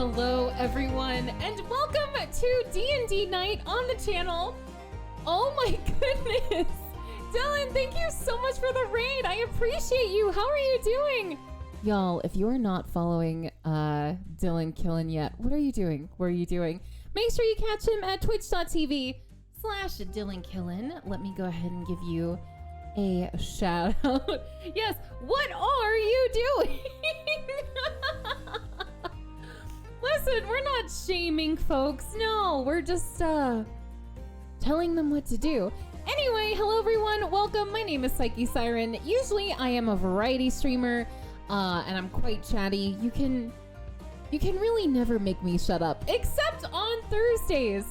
hello everyone, and welcome to D&D night on the channel. Oh my goodness, Dylan, thank you so much for the raid. I appreciate you. How are you doing? Y'all, if you are not following Dylan Killen yet, what are you doing? What are you doing? Make sure you catch him at twitch.tv/Dylan Killen. Let me go ahead and give you a shout out. Yes, what are you doing? Listen, we're not shaming folks. No, we're just telling them what to do. Anyway, hello everyone. Welcome. My name is PsycheSiren. Usually I am a variety streamer and I'm quite chatty. You can really never make me shut up, except on Thursdays.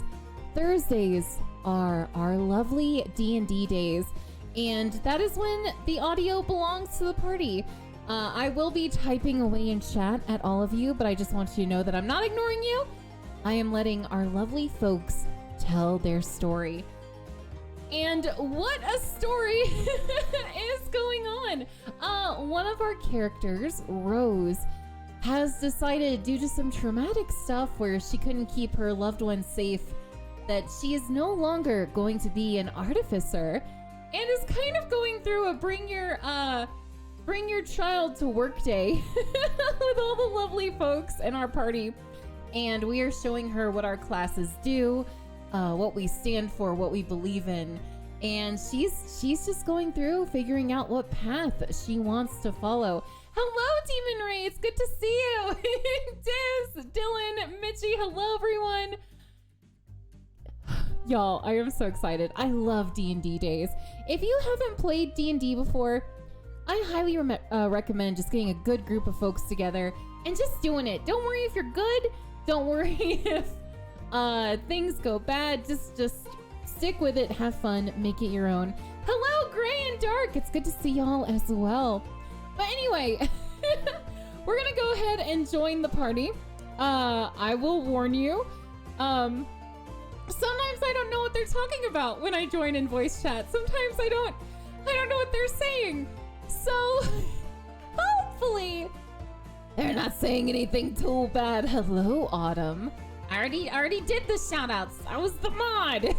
Thursdays are our lovely D&D days, and that is when the audio belongs to the party. I will be typing away in chat at all of you, but I just want you to know that I'm not ignoring you. I am letting our lovely folks tell their story. And what a story is going on. One of our characters, Rose, has decided, due to some traumatic stuff where she couldn't keep her loved ones safe, that she is no longer going to be an artificer and is kind of going through a bring your child to work day with all the lovely folks in our party. And we are showing her what our classes do, what we stand for, what we believe in. And she's just going through figuring out what path she wants to follow. Hello, Demon Ray. It's good to see you. Diz, Dylan, Mitchie. Hello, everyone. Y'all, I am so excited. I love D&D days. If you haven't played D&D before, I highly recommend just getting a good group of folks together and just doing it. Don't worry if you're good. Don't worry if things go bad. Just stick with it. Have fun. Make it your own. Hello, Gray and Dark. It's good to see y'all as well. But anyway, we're going to go ahead and join the party. I will warn you. Sometimes I don't know what they're talking about when I join in voice chat. Sometimes I don't know what they're saying. So, hopefully, they're not saying anything too bad. Hello, Autumn. I already did the shout-outs. I was the mod. But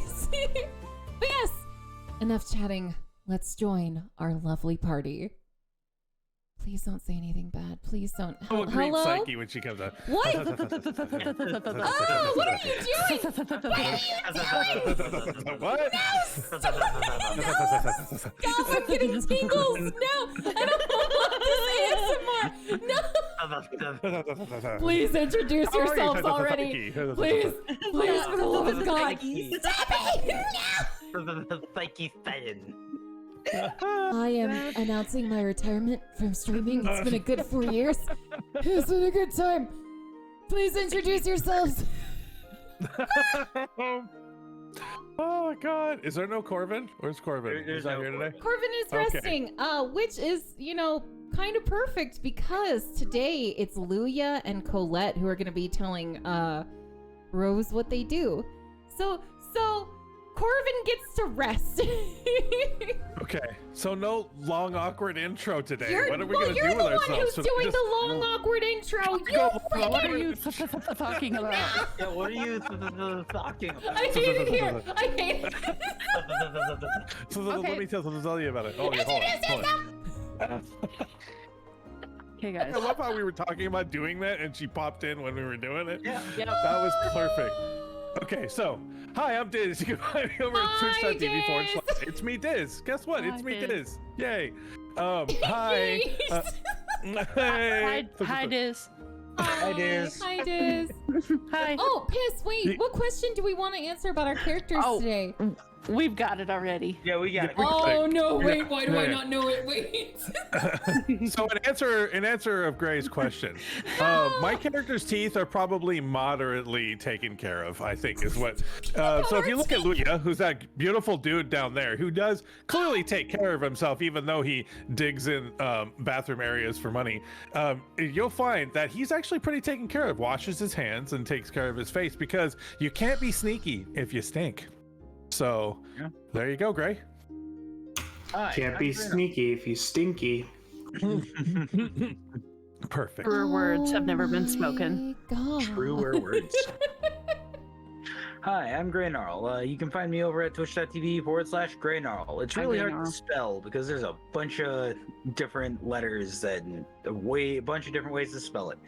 yes, enough chatting. Let's join our lovely party. Please don't say anything bad. Please don't. Oh, great Psyche when she comes out. What? Oh, what are you doing? What are you doing? What? No, stop. No, stop. I'm getting tingles. No, I don't want this ASMR. No. Please introduce yourselves already. Please, for the love of God. Stop it. No. PsycheSiren. I am announcing my retirement from streaming. It's been a good 4 years. It's been a good time. Please introduce yourselves. Oh my God! Is there no Corvin? Where's Corvin? Is that here today? Corvin is resting, which is, kind of perfect because today it's Luya and Colette who are going to be telling Rose what they do. So Corvin gets to rest. Okay, so no long awkward intro today. What are we gonna do with ourselves? You're the one who's doing the long awkward intro. What are you talking about? Yeah, what are you talking about? I hate it here. I hate it. So let me tell you about it. Oh, yeah, hold on. Okay, guys. I love how we were talking about doing that, and she popped in when we were doing it. Yeah. That was perfect. Okay, so hi, I'm Diz. You can find me over at twitch.tv/. It's me, Diz. Guess what? It's me, Diz. Yay. Hi. Hi, Diz. Hi, Diz. Hi, Diz. Hi. Oh, Piss, wait. What question do we want to answer about our characters today? We've got it already. Yeah, we got it. Oh, no, wait. Why do I not know it? Wait. So in answer of Gray's question, my character's teeth are probably moderately taken care of, I think is what. So if you look at Luya, who's that beautiful dude down there, who does clearly take care of himself, even though he digs in bathroom areas for money, you'll find that he's actually pretty taken care of, washes his hands and takes care of his face, because you can't be sneaky if you stink. So there you go, Gray. Can't be sneaky if you stinky. Perfect. Truer words have never been spoken. God. Truer words. Hi, I'm Grey Gnarl. You can find me over at twitch.tv/Grey Gnarl. It's really hard to spell because there's a bunch of different letters and a bunch of different ways to spell it.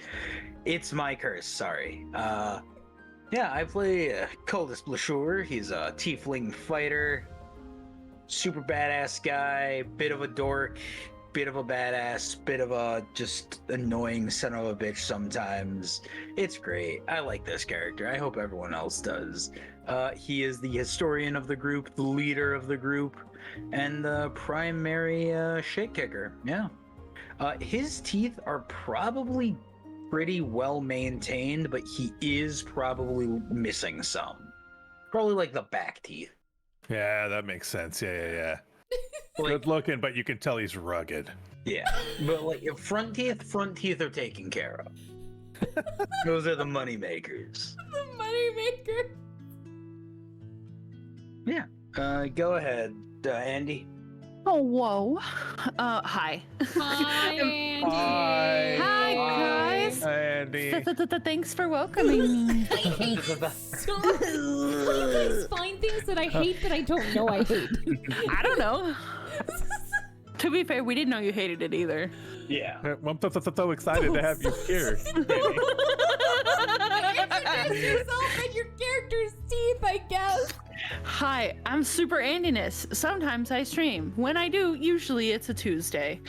It's my curse, sorry. Yeah, I play Cultus Blashur. He's a tiefling fighter, super badass guy, bit of a dork, bit of a badass, bit of a just annoying son of a bitch sometimes. It's great. I like this character. I hope everyone else does. He is the historian of the group, the leader of the group, and the primary shit kicker. Yeah. His teeth are probably pretty well maintained, but he is probably missing some. Probably like the back teeth. Yeah, that makes sense. Yeah. Like, Good looking, but you can tell he's rugged. yeah, but like front teeth are taken care of. Those are the money makers. The moneymaker. Yeah. Go ahead, Andy. Oh, whoa. Hi. Hi, Andy. Hi. Hi, guys. Hi, Andy. Thanks for welcoming me. I hate so. How do you guys find things that I hate that I don't know I hate? I don't know. To be fair, we didn't know you hated it either. Yeah. I'm so excited to have you here. Andy. Introduce yourself and your character's teeth, I guess. Hi, I'm Super Andiness. Sometimes I stream. When I do, usually it's a Tuesday.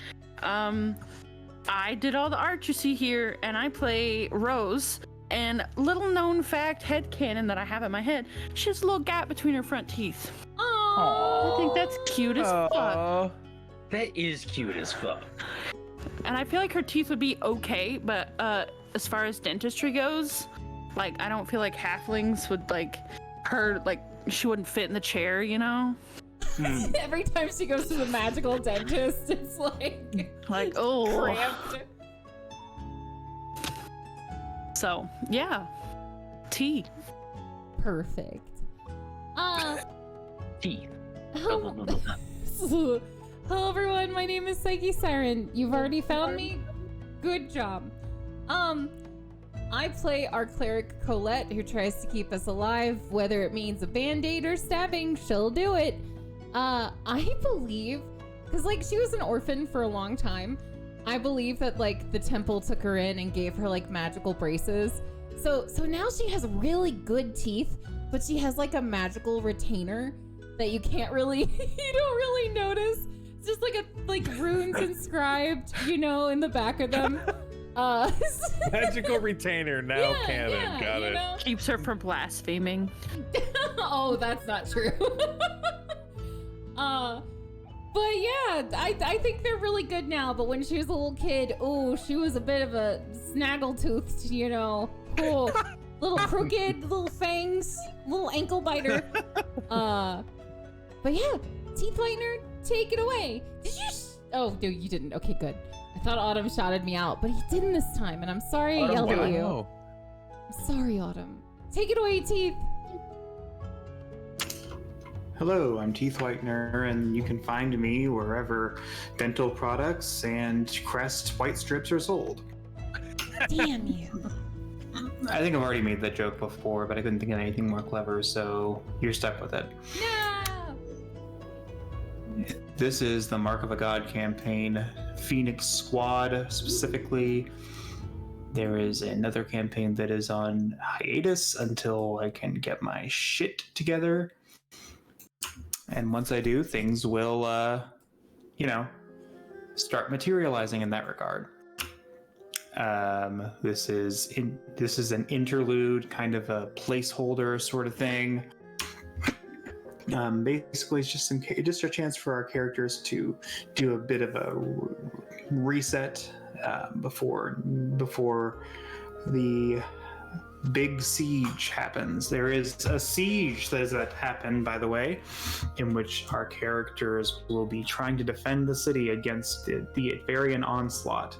I did all the art you see here, and I play Rose. And little known fact, headcanon that I have in my head, she has a little gap between her front teeth. Aww. I think that's cute as fuck. Aw. That is cute as fuck. And I feel like her teeth would be okay, but as far as dentistry goes, like I don't feel like halflings would she wouldn't fit in the chair, you know? Every time she goes to the magical dentist, it's like oh. cramped. So yeah, tea. Perfect. Teeth. Hello, everyone. My name is PsycheSiren. You've already found me. Good job. I play our cleric Colette, who tries to keep us alive, whether it means a band-aid or stabbing. She'll do it. I believe, because she was an orphan for a long time. I believe that the temple took her in and gave her magical braces. So now she has really good teeth, but she has a magical retainer that you can't really, you don't really notice. It's just runes inscribed, in the back of them. Magical retainer, now canon. Yeah, Got it. Keeps her from blaspheming. Oh, that's not true. But yeah, I think they're really good now. But when she was a little kid, she was a bit of a snaggletooth, cool, little crooked, little fangs, little ankle biter. But yeah, teeth whitener, take it away. Did you? Oh, no, you didn't. Okay, good. I thought Autumn shouted me out, but he didn't this time, and I'm sorry I yelled at you. Oh. I'm sorry, Autumn. Take it away, Teeth. Hello, I'm Teeth Whitener, and you can find me wherever dental products and Crest white strips are sold. Damn you. I think I've already made that joke before, but I couldn't think of anything more clever, so you're stuck with it. No. This is the Mark of a God campaign, Phoenix Squad specifically. There is another campaign that is on hiatus until I can get my shit together. And once I do, things will, start materializing in that regard. This is an interlude, kind of a placeholder sort of thing. Basically, it's just a chance for our characters to do a bit of a reset before the big siege happens. There is a siege that happened, by the way, in which our characters will be trying to defend the city against the Advarian onslaught.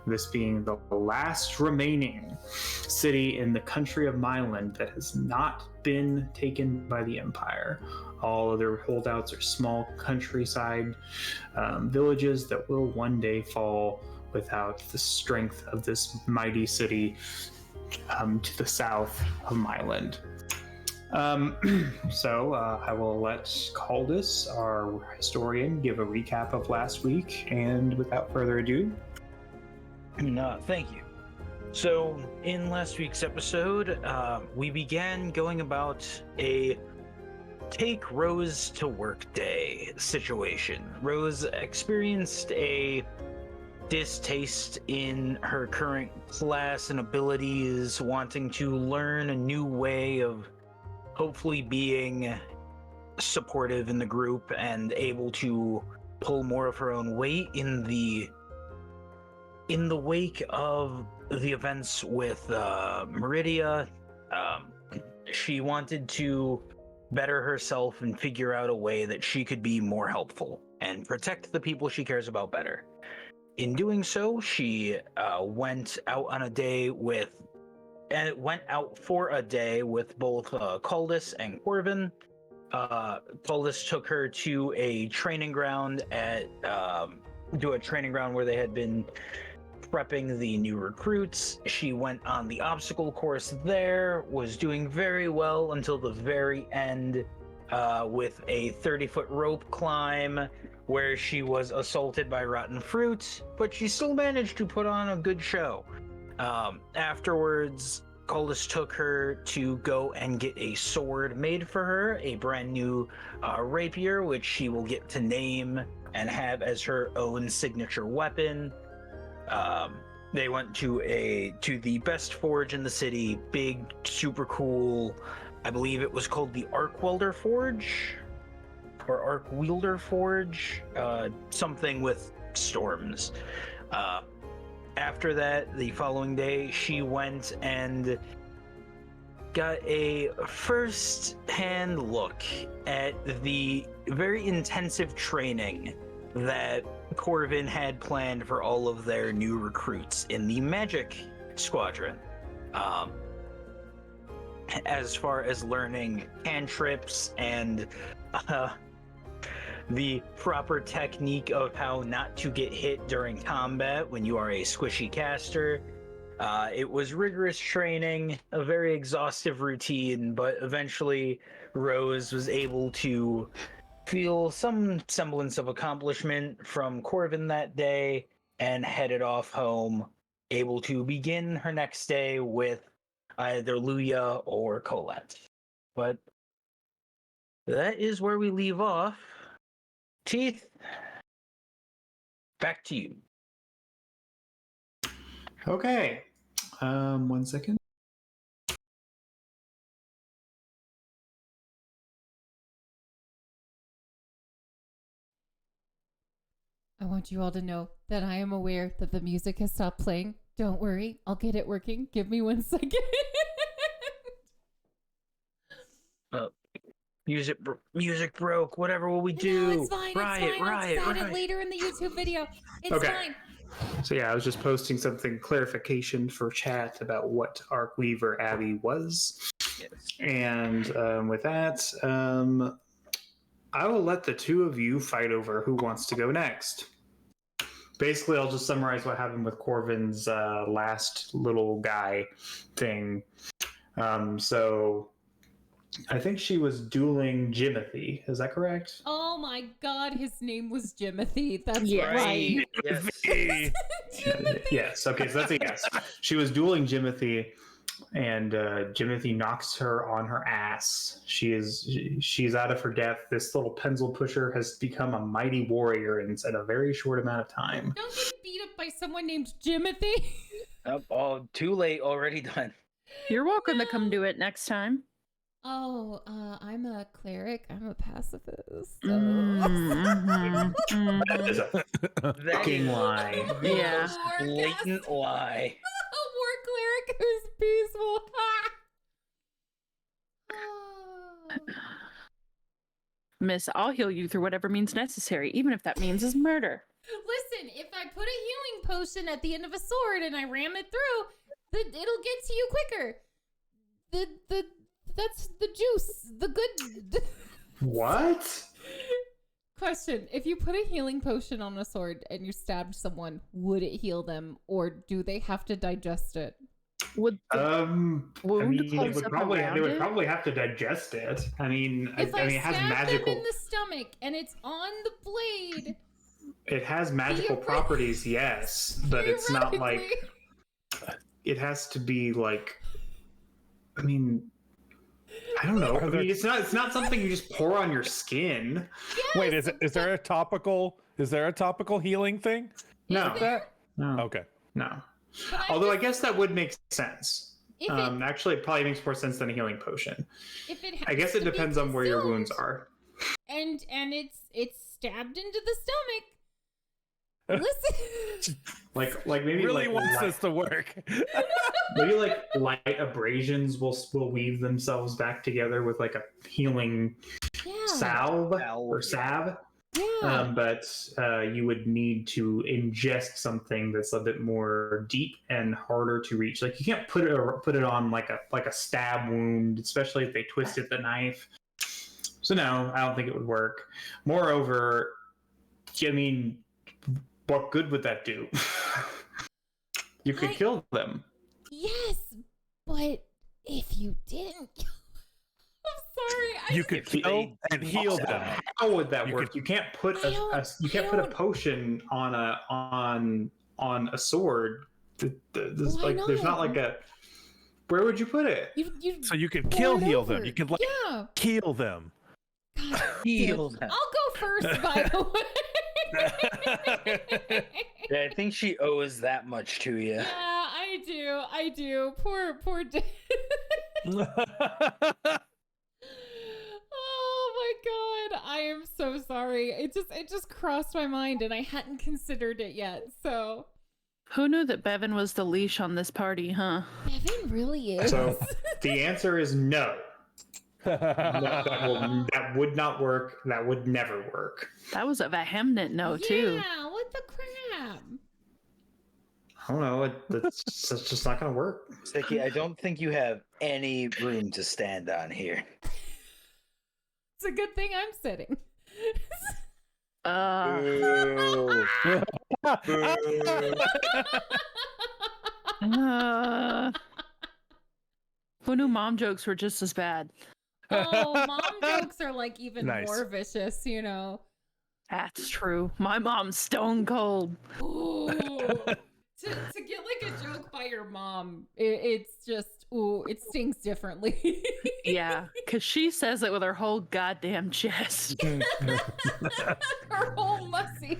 This being the last remaining city in the country of Myland that has not been taken by the Empire. All other holdouts are small countryside villages that will one day fall without the strength of this mighty city to the south of Myland. So I will let Caldus, our historian, give a recap of last week, and without further ado. Thank you. So, in last week's episode, we began going about a take Rose to work day situation. Rose experienced a distaste in her current class and abilities, wanting to learn a new way of hopefully being supportive in the group and able to pull more of her own weight in the wake of the events with Meridia. She wanted to better herself and figure out a way that she could be more helpful and protect the people she cares about better. In doing so, she went out for a day with both Caldus and Corvin. Caldus took her to a training ground where they had been prepping the new recruits. She went on the obstacle course there, was doing very well until the very end with a 30-foot rope climb where she was assaulted by rotten fruit, but she still managed to put on a good show. Afterwards, Caldus took her to go and get a sword made for her, a brand new rapier, which she will get to name and have as her own signature weapon. They went to the best forge in the city, big, super cool. I believe it was called the Arc Welder Forge or Arc Wielder Forge, something with storms. After that, the following day, she went and got a first-hand look at the very intensive training that Corvin had planned for all of their new recruits in the Magic Squadron. As far as learning cantrips and the proper technique of how not to get hit during combat when you are a squishy caster. It was rigorous training, a very exhaustive routine, but eventually Rose was able to feel some semblance of accomplishment from Corvin that day and headed off home, able to begin her next day with either Luya or Colette. But that is where we leave off. Teeth, back to you. Okay. 1 second. I want you all to know that I am aware that the music has stopped playing. Don't worry, I'll get it working. Give me 1 second. Music broke. Whatever will we do? No, it's fine. Riot. I'll decide it later in the YouTube video. It's fine. So yeah, I was just posting something clarification for chat about what Arcweaver Abbey was. Yes. And with that, I will let the two of you fight over who wants to go next. Basically, I'll just summarize what happened with Corvin's last little guy thing. So I think she was dueling Jimothy. Is that correct? Oh my god, his name was Jimothy. That's Yes. right. Yes. Jimothy. Yes. Okay, so that's a yes. She was dueling Jimothy, and Jimothy knocks her on her ass. She's out of her depth. This little pencil pusher has become a mighty warrior in a very short amount of time. Don't get beat up by someone named Jimothy. Oh, too late. Already done. You're welcome to come do it next time. Oh, I'm a cleric. I'm a pacifist. So. That is a fucking lie. Yeah. Blatant lie. A war cleric who's peaceful. Miss, I'll heal you through whatever means necessary, even if that means is murder. Listen, if I put a healing potion at the end of a sword and I ram it through, it'll get to you quicker. That's the juice. The good. What? Question: if you put a healing potion on a sword and you stabbed someone, would it heal them, or do they have to digest it? Would the I wound mean, close up around they would it? probably have to digest it. I mean, If I mean, it has stab magical. them in the stomach and it's on the blade, It has magical properties, yes, but it's not like theoretically- it has to be like. I mean, I don't know. I mean, it's not something you just pour on your skin. Wait, is there a topical healing thing? No, That? no, Okay. no. But I'm Although I just- guess that would make sense. If it- Actually, it probably makes more sense than a healing potion. if it I guess has it to be depends on where your consumed wounds are. and it's stabbed into the stomach. Listen, Like maybe Really like wants light, this to work. maybe like light abrasions will weave themselves back together with like a healing yeah, salve or salve. yeah. But you would need to ingest something that's a bit more deep and harder to reach. Like you can't put it on like a stab wound, especially if they twisted the knife. So no, I don't think it would work. Moreover, I mean, what good would that do? You could kill them. Yes, but if you didn't, I'm sorry. You could kill and heal them. How would that You work? could- You can't put I don't- potion on a sword. There's Why there's not not? like a. Where would you put it? You So you could pour kill it heal over. them. You could like yeah. heal them. God, Heal them. I'll go first, by the way. Yeah, I think she owes that much to you. Yeah, I do. Poor Dave. Oh my god, I am so sorry. It just crossed my mind and I hadn't considered it yet. So Who knew that Bevan was the leash on this party, huh? Bevan really is. So the answer is no. That would not work. That would never work. That was a vehement no, too. Yeah, what the crap? I don't know. It's just not going to work. Sticky, I don't think you have any room to stand on here. It's a good thing I'm sitting. Boo. Who knew mom jokes were just as bad? Oh, mom jokes are like even Nice. more vicious, you know. That's true. My mom's stone cold. Ooh. To get like a joke by your mom, it's just, ooh, it stings differently. Yeah, because she says it with her whole goddamn chest. Her whole mussy.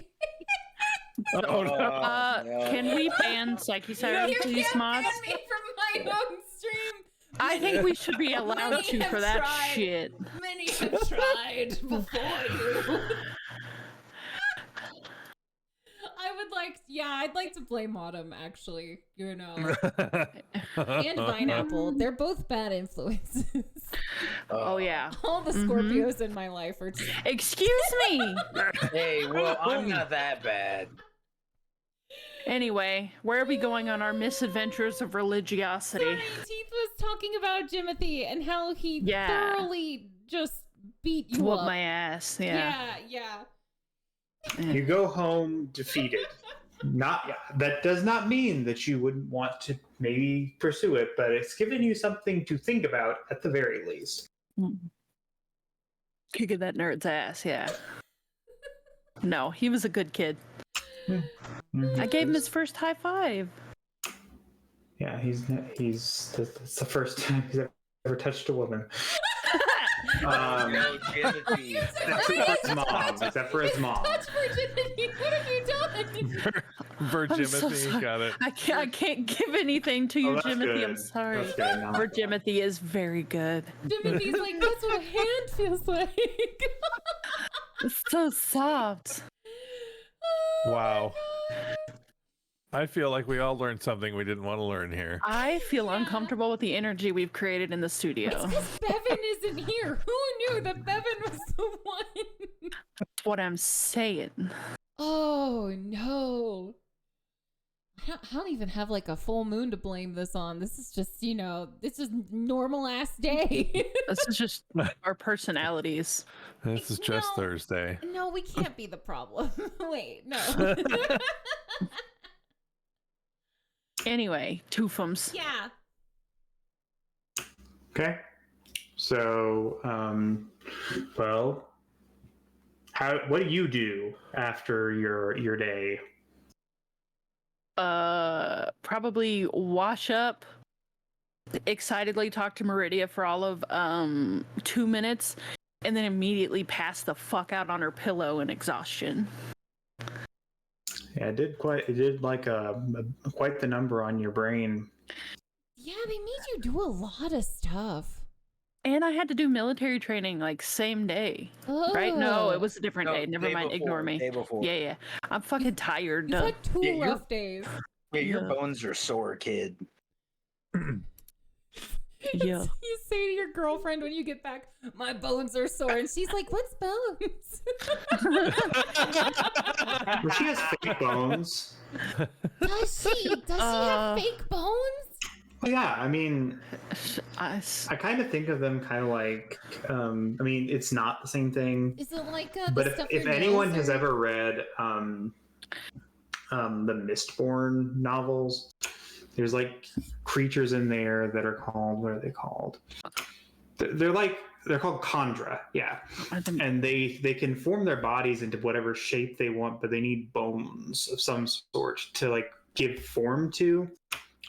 Oh, no. No. Can we ban PsycheSiren, You please, can't mods? ban me from my own stream. I think we should be allowed Many to have for that tried. shit. Many have tried before you. I'd like to blame Autumn, actually, you know. And Pineapple. They're both bad influences. Oh, yeah. All the Scorpios in my life are just... Excuse me. Hey, well, I'm not that bad. Anyway, where are we going on our misadventures of religiosity? Sorry, Teeth was talking about Jimothy and how he thoroughly just beat you Whoop up. my ass. Yeah. Yeah. You go home defeated. That does not mean that you wouldn't want to maybe pursue it, but it's given you something to think about at the very least. Kicking that nerd's ass, yeah. No, he was a good kid. I gave him his first high five. Yeah, that's the first time he's ever touched a woman. No, Jimothy. Except for his mom. Touch virginity. What have you done? Virginity, sorry. got it. I can't give anything to you, that's Jimothy. good. I'm sorry. That's good. No. Virginity is very good. Jimothy's like, that's what a hand feels like. It's so soft. Wow. I feel like we all learned something we didn't want to learn here. I feel uncomfortable with the energy we've created in the studio. Because Bevan isn't here. Who knew that Bevan was the one? That's what I'm saying. Oh no. I don't even have like a full moon to blame this on. This is just, it's just normal ass day. This is just our personalities. This is just No. Thursday. No, we can't be the problem. Wait, no. Anyway, Twoofums. Yeah. Okay. So, well, what do you do after your day? Probably wash up, excitedly talk to Meridia for all of 2 minutes, and then immediately pass the fuck out on her pillow in exhaustion. Yeah, it did quite the number on your brain. Yeah, they made you do a lot of stuff. And I had to do military training like same day. Right? No, it was a different day. Never mind. Ignore me. Day before. Yeah. I'm fucking tired. You've had 2 Yeah, rough days. Yeah, your bones are sore, kid. Yeah. You say to your girlfriend when you get back, my bones are sore. And she's like, what's bones? Well, she has fake bones. Does she? Does she have fake bones? Well, yeah, I mean, I kind of think of them kind of like, I mean, it's not the same thing. Is it like But the stuff if your anyone nails has are- ever read the Mistborn novels, there's like creatures in there that are called, what are they called? They're called Khandra, yeah. And they can form their bodies into whatever shape they want, but they need bones of some sort to like give form to.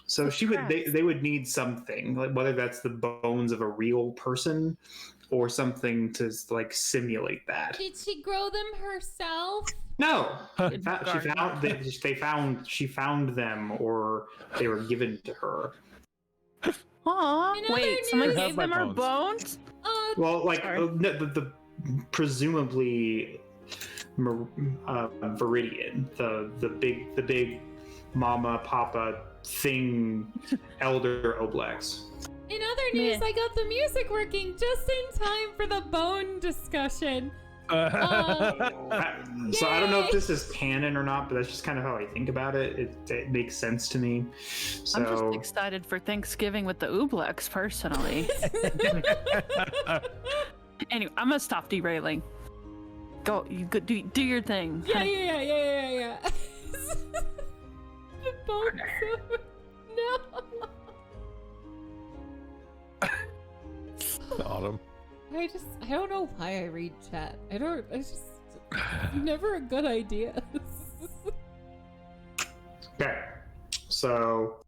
So they would need something, like whether that's the bones of a real person or something to like simulate that. Did she grow them herself? No, she found them, or they were given to her. Aw, In other wait, someone news- gave them her bones. bones? Well, like Sorry. the presumably Viridian, the big mama papa thing, elder Oblex. In other news, Meh. I got the music working just in time for the bone discussion. So I don't know if this is canon or not, but that's just kind of how I think about it. It makes sense to me. So I'm just excited for Thanksgiving with the Ooblex, personally. Anyway, I'm gonna stop derailing. Go, you go, do your thing. Yeah. The bone. No. Autumn. I don't know why I read chat. It's never a good idea. okay, so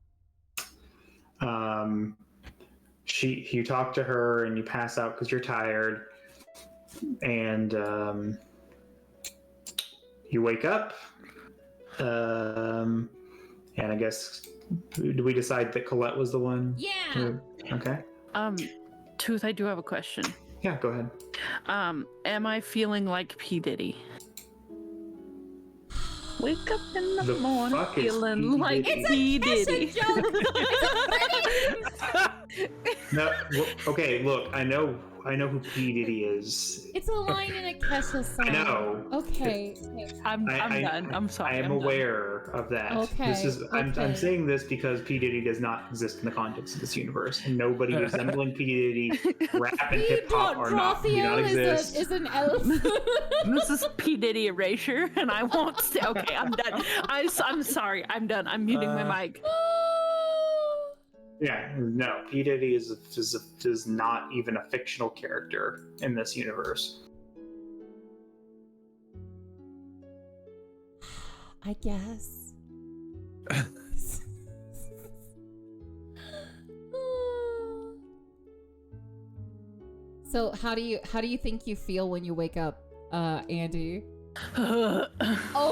you talk to her and you pass out because you're tired, and you wake up, and I guess, do we decide that Colette was the one? Yeah. Okay. Tooth, I do have a question. Yeah, go ahead. Am I feeling like P. Diddy? Wake up in the The morning fuck is feeling P. like Diddy? P. Diddy. It's a joke. No, okay, look, I know who P. Diddy is. It's a line in a Kesha song. I know. Okay. I'm I- done. I'm sorry. I am I'm done. aware of that. Okay, I'm okay. saying this because P. Diddy does not exist in the context of this universe. Nobody resembling P. Diddy, rap and hip hop do not Raphael exist. is an elf. This is P. Diddy erasure, and I won't stay. Okay, I'm done. I'm sorry. I'm done. I'm muting my mic. Yeah, no, P. Diddy is not even a fictional character in this universe. I guess. So how do you think you feel when you wake up, Andy? Oh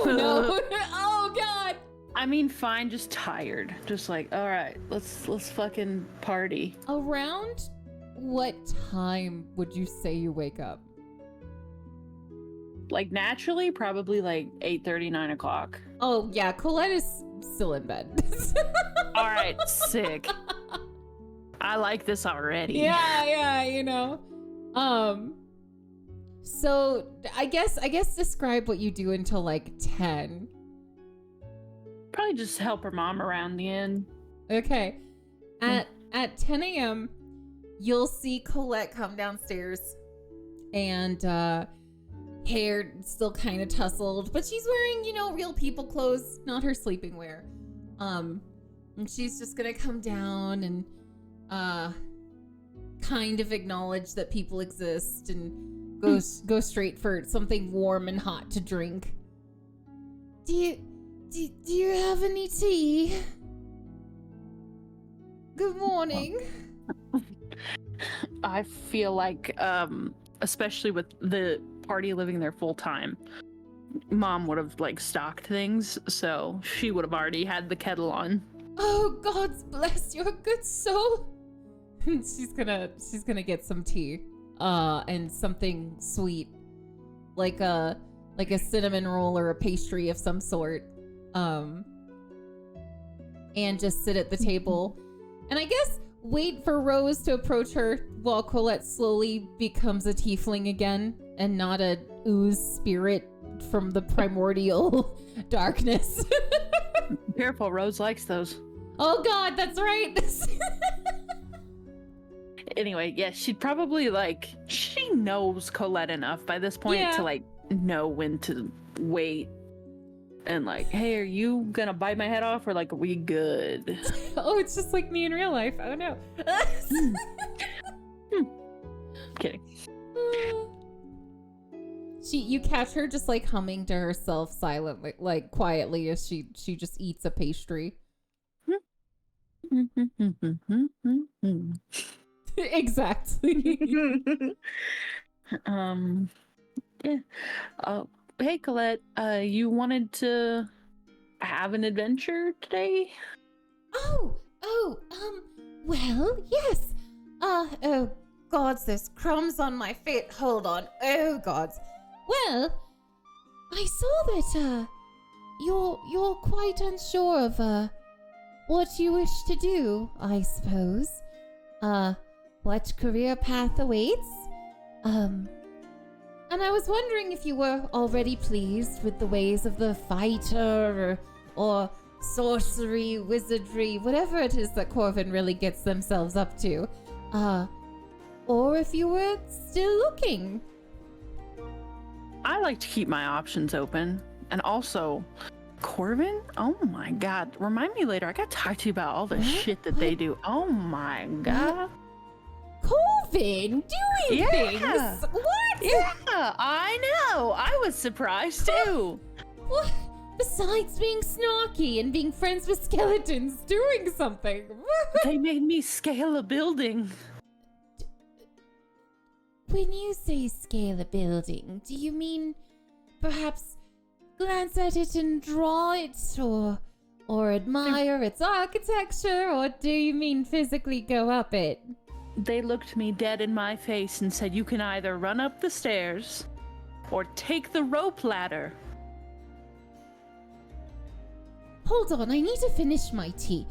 no! Oh god! I mean, fine, just tired. Just like, all right, let's fucking party. Around what time would you say you wake up? Like naturally, probably like 8:30, 9 o'clock. Oh yeah, Colette is still in bed. All right, sick. I like this already. Yeah, you know. So I guess describe what you do until like 10. Probably just help her mom around the inn. Okay. At 10 a.m., you'll see Colette come downstairs, and hair still kind of tousled, but she's wearing, real people clothes, not her sleeping wear. And she's just gonna come down and kind of acknowledge that people exist and go straight for something warm and hot to drink. Do you have any tea? Good morning. I feel like, especially with the party living there full time, Mom would have stocked things, so she would have already had the kettle on. Oh, God's bless your good soul. she's gonna get some tea, and something sweet, like a cinnamon roll or a pastry of some sort, and just sit at the table, and I guess wait for Rose to approach her while Colette slowly becomes a tiefling again and not a ooze spirit from the primordial darkness. Careful, Rose likes those. Oh God, that's right. Anyway, yeah, she'd probably she knows Colette enough by this point to know when to wait and hey, are you gonna bite my head off, or are we good? Oh, it's just like me in real life. Oh no. Kidding. You catch her just humming to herself silently, quietly, as she just eats a pastry. Exactly. Yeah. Hey, Colette, you wanted to have an adventure today? Well, yes. Oh, gods, there's crumbs on my feet. Hold on. Oh, gods. Well, I saw that, you're quite unsure of, what you wish to do, I suppose. What career path awaits? And I was wondering if you were already pleased with the ways of the fighter or sorcery, wizardry, whatever it is that Corvin really gets themselves up to. Or if you were still looking. I like to keep my options open. And also, Corvin? Oh my god. Remind me later. I gotta talk to you about all the shit that they do. Oh my god. Corvin doing things? What? Yeah, I know. I was surprised too. What? Besides being snarky and being friends with skeletons, doing something. They made me scale a building. When you say scale a building, do you mean perhaps glance at it and draw it, or admire its architecture, or do you mean physically go up it? They looked me dead in my face and said, you can either run up the stairs or take the rope ladder. Hold on, I need to finish my tea.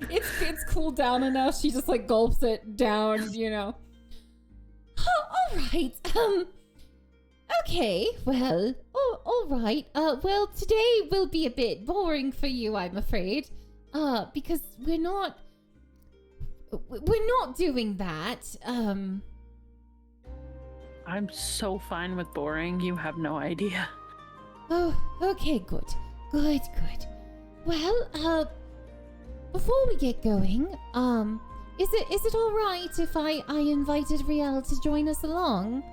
It's cooled down enough. She just gulps it down, Oh, all right. Okay. Well. All right. Well, today will be a bit boring for you, I'm afraid. Because we're not doing that. I'm so fine with boring. You have no idea. Oh, okay, good. Well, before we get going, is it all right if I invited Riel to join us along?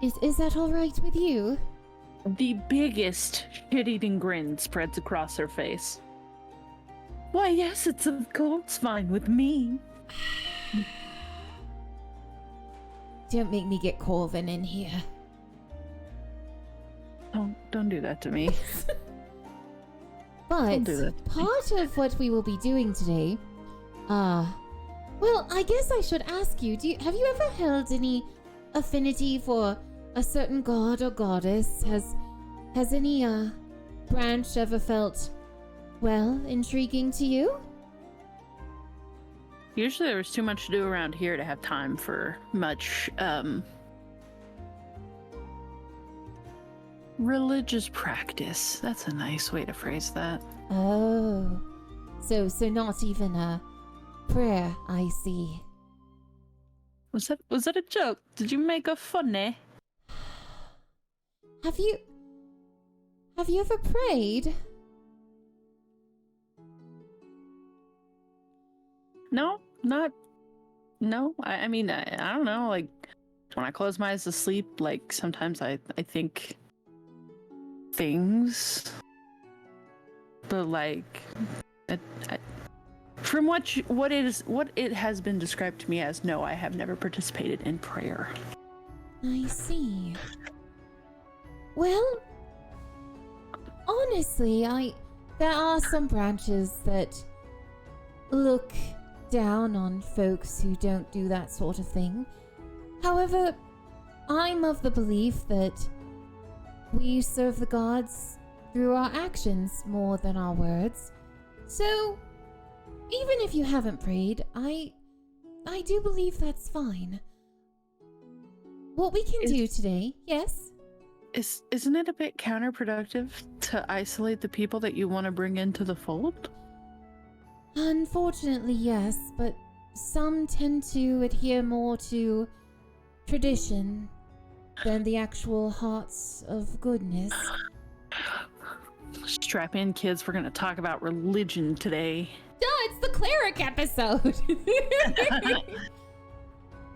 Is that all right with you? The biggest shit-eating grin spreads across her face. Why, yes, it's of course fine with me. Don't make me get Corvin in here. Don't do that to me. But part of what we will be doing today, well, I guess I should ask you, have you ever held any affinity for a certain god or goddess? Has any branch ever felt, well, intriguing to you? Usually there's too much to do around here to have time for much religious practice. That's a nice way to phrase that. Oh. So not even a prayer, I see. Was that a joke? Did you make a funny? Have you ever prayed? No, not. No, I mean, I don't know. Like, when I close my eyes to sleep, like, sometimes I think things. But, like, from what it has been described to me as, no, I have never participated in prayer. I see. Well, honestly, there are some branches that look down on folks who don't do that sort of thing. However, I'm of the belief that we serve the gods through our actions more than our words. So, even if you haven't prayed, I do believe that's fine. What we can do today, yes? Isn't it a bit counterproductive to isolate the people that you want to bring into the fold? Unfortunately, yes, but some tend to adhere more to tradition than the actual hearts of goodness. Strap in, kids. We're going to talk about religion today. Duh, it's the cleric episode!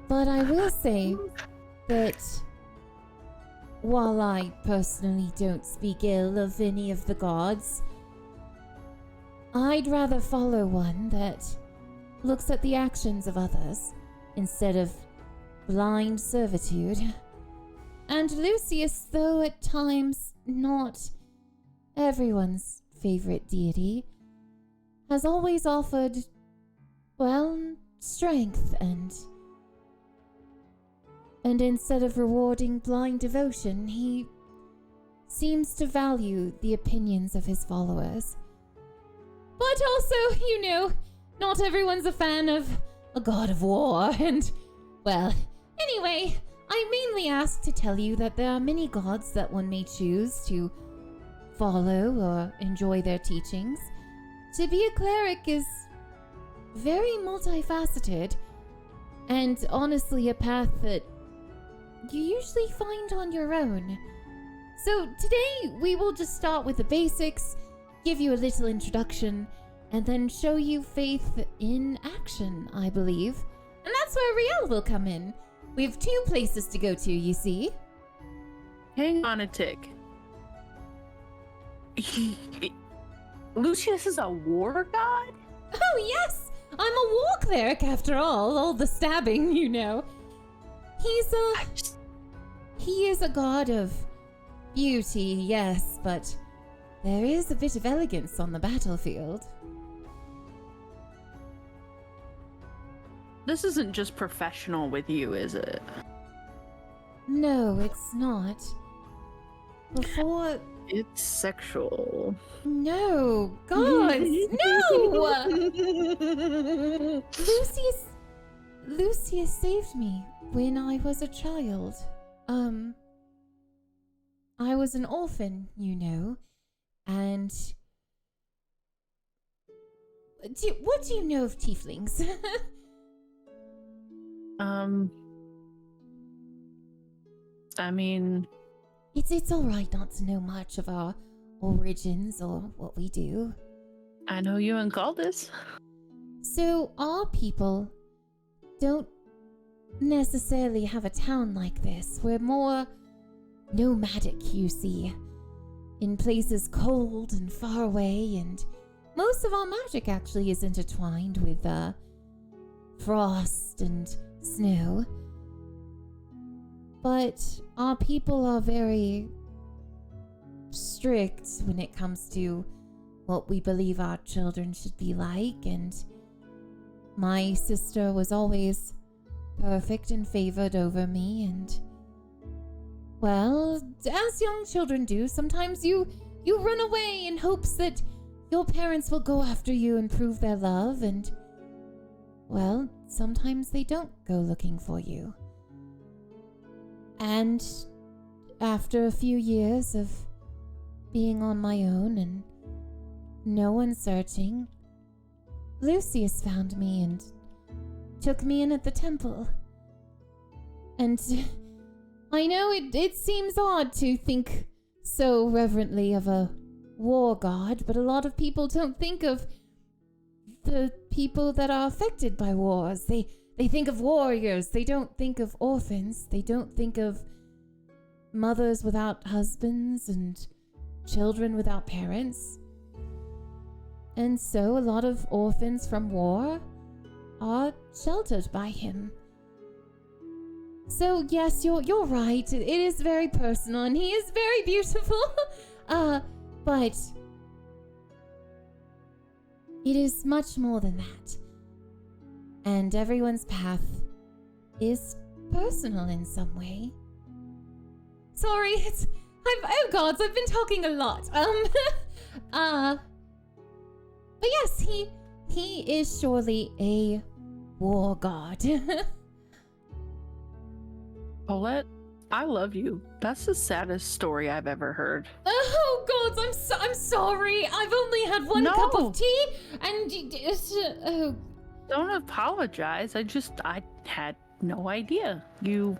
But I will say that while I personally don't speak ill of any of the gods, I'd rather follow one that looks at the actions of others instead of blind servitude. And Lucius, though at times not everyone's favorite deity, has always offered, well, strength and instead of rewarding blind devotion, he seems to value the opinions of his followers. But also, not everyone's a fan of a god of war, and, well, anyway, I mainly ask to tell you that there are many gods that one may choose to follow or enjoy their teachings. To be a cleric is very multifaceted, and honestly a path that you usually find on your own. So today we will just start with the basics, give you a little introduction, and then show you faith in action, I believe. And that's where Riel will come in. We have 2 places to go to, you see. Hang on a tick. Lucius is a war god? Oh yes, I'm a war cleric after all the stabbing, He is a god of beauty, yes, but there is a bit of elegance on the battlefield. This isn't just professional with you, is it? No, it's not. Before... It's sexual. No, gods, no! Lucius saved me when I was a child. I was an orphan, and... What do you know of tieflings? I mean... It's alright not to know much of our origins or what we do. I know you and Galdus. So, our people don't necessarily have a town like this. We're more nomadic, you see. In places cold and far away, and most of our magic actually is intertwined with, frost and snow. But our people are very strict when it comes to what we believe our children should be like, and my sister was always perfect and favored over me, and, well, as young children do, sometimes you run away in hopes that your parents will go after you and prove their love, and, well, sometimes they don't go looking for you. And after a few years of being on my own and no one searching, Lucius found me and took me in at the temple. And I know it seems odd to think so reverently of a war god, but a lot of people don't think of the people that are affected by wars. They think of warriors. They don't think of orphans. They don't think of mothers without husbands and children without parents. And so a lot of orphans from war are sheltered by him. So yes, you're right. It is very personal, and he is very beautiful. But it is much more than that. And everyone's path is personal in some way. Sorry, oh gods, I've been talking a lot. But yes, he is surely a war god. Paulette, I love you. That's the saddest story I've ever heard. Oh gods, I'm sorry. I've only had one cup of tea, and oh. Don't apologize. I had no idea. You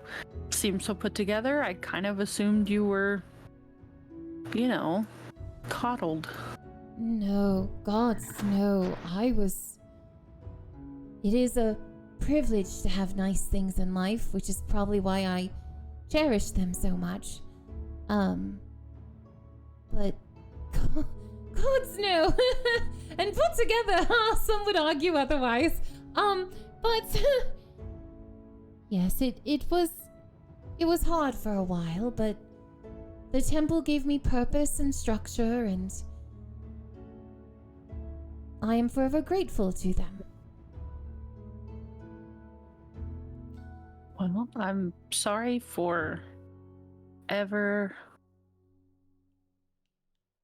seem so put together. I kind of assumed you were, coddled. No, gods, no. It is a privilege to have nice things in life, which is probably why I cherish them so much. But gods, no. And put together, some would argue otherwise. But yes, it was hard for a while, but the temple gave me purpose and structure, and I am forever grateful to them. Well, I'm sorry for ever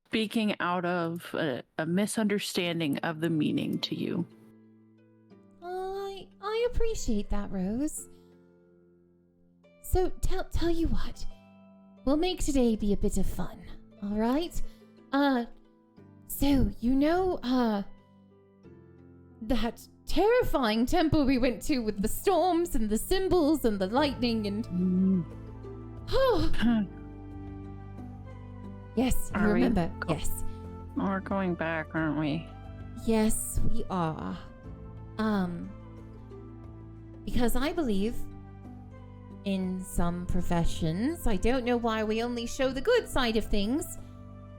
speaking out of a misunderstanding of the meaning to you. I appreciate that, Rose. So tell you what, we'll make today be a bit of fun, all right? So that terrifying temple we went to with the storms and the symbols and the lightning and oh. Yes, you remember. Yes. We're going back, aren't we? Yes, we are. Because I believe in some professions, I don't know why we only show the good side of things.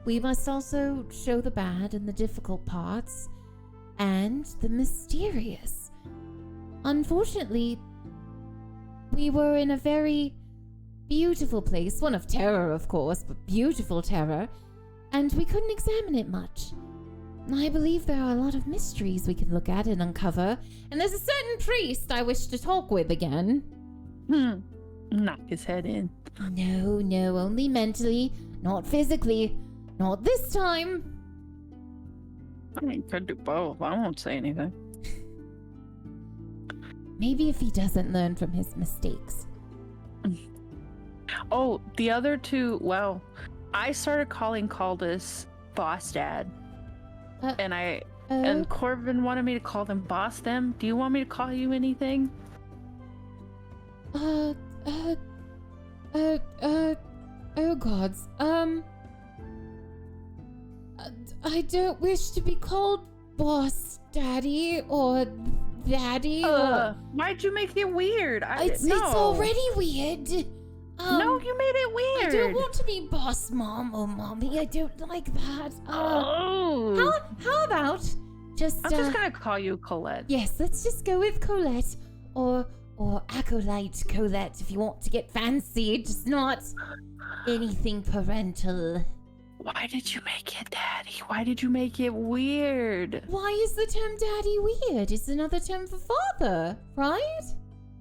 We must also show the bad and the difficult parts and the mysterious. Unfortunately, we were in a very beautiful place, one of terror, of course, but beautiful terror, and we couldn't examine it much. I believe there are a lot of mysteries we can look at and uncover, and there's a certain priest I wish to talk with again. Knock his head in. No, only mentally, not physically. Not this time. I mean, could do both. I won't say anything. Maybe if he doesn't learn from his mistakes. Oh, the other two, well, I started calling Caldus Boss Dad. And Corbin wanted me to call them Boss Them. Do you want me to call you anything? Oh gods. I don't wish to be called Boss Daddy or Daddy or... Why'd you make it weird? It's already weird. No, you made it weird. I don't want to be Boss Mom or Mommy. I don't like that. Oh. How about just... I'm just gonna call you Colette. Yes, let's just go with Colette or Acolyte Colette if you want to get fancy, just not anything parental. Why did you make it Daddy? Why did you make it weird? Why is the term Daddy weird? It's another term for father, right?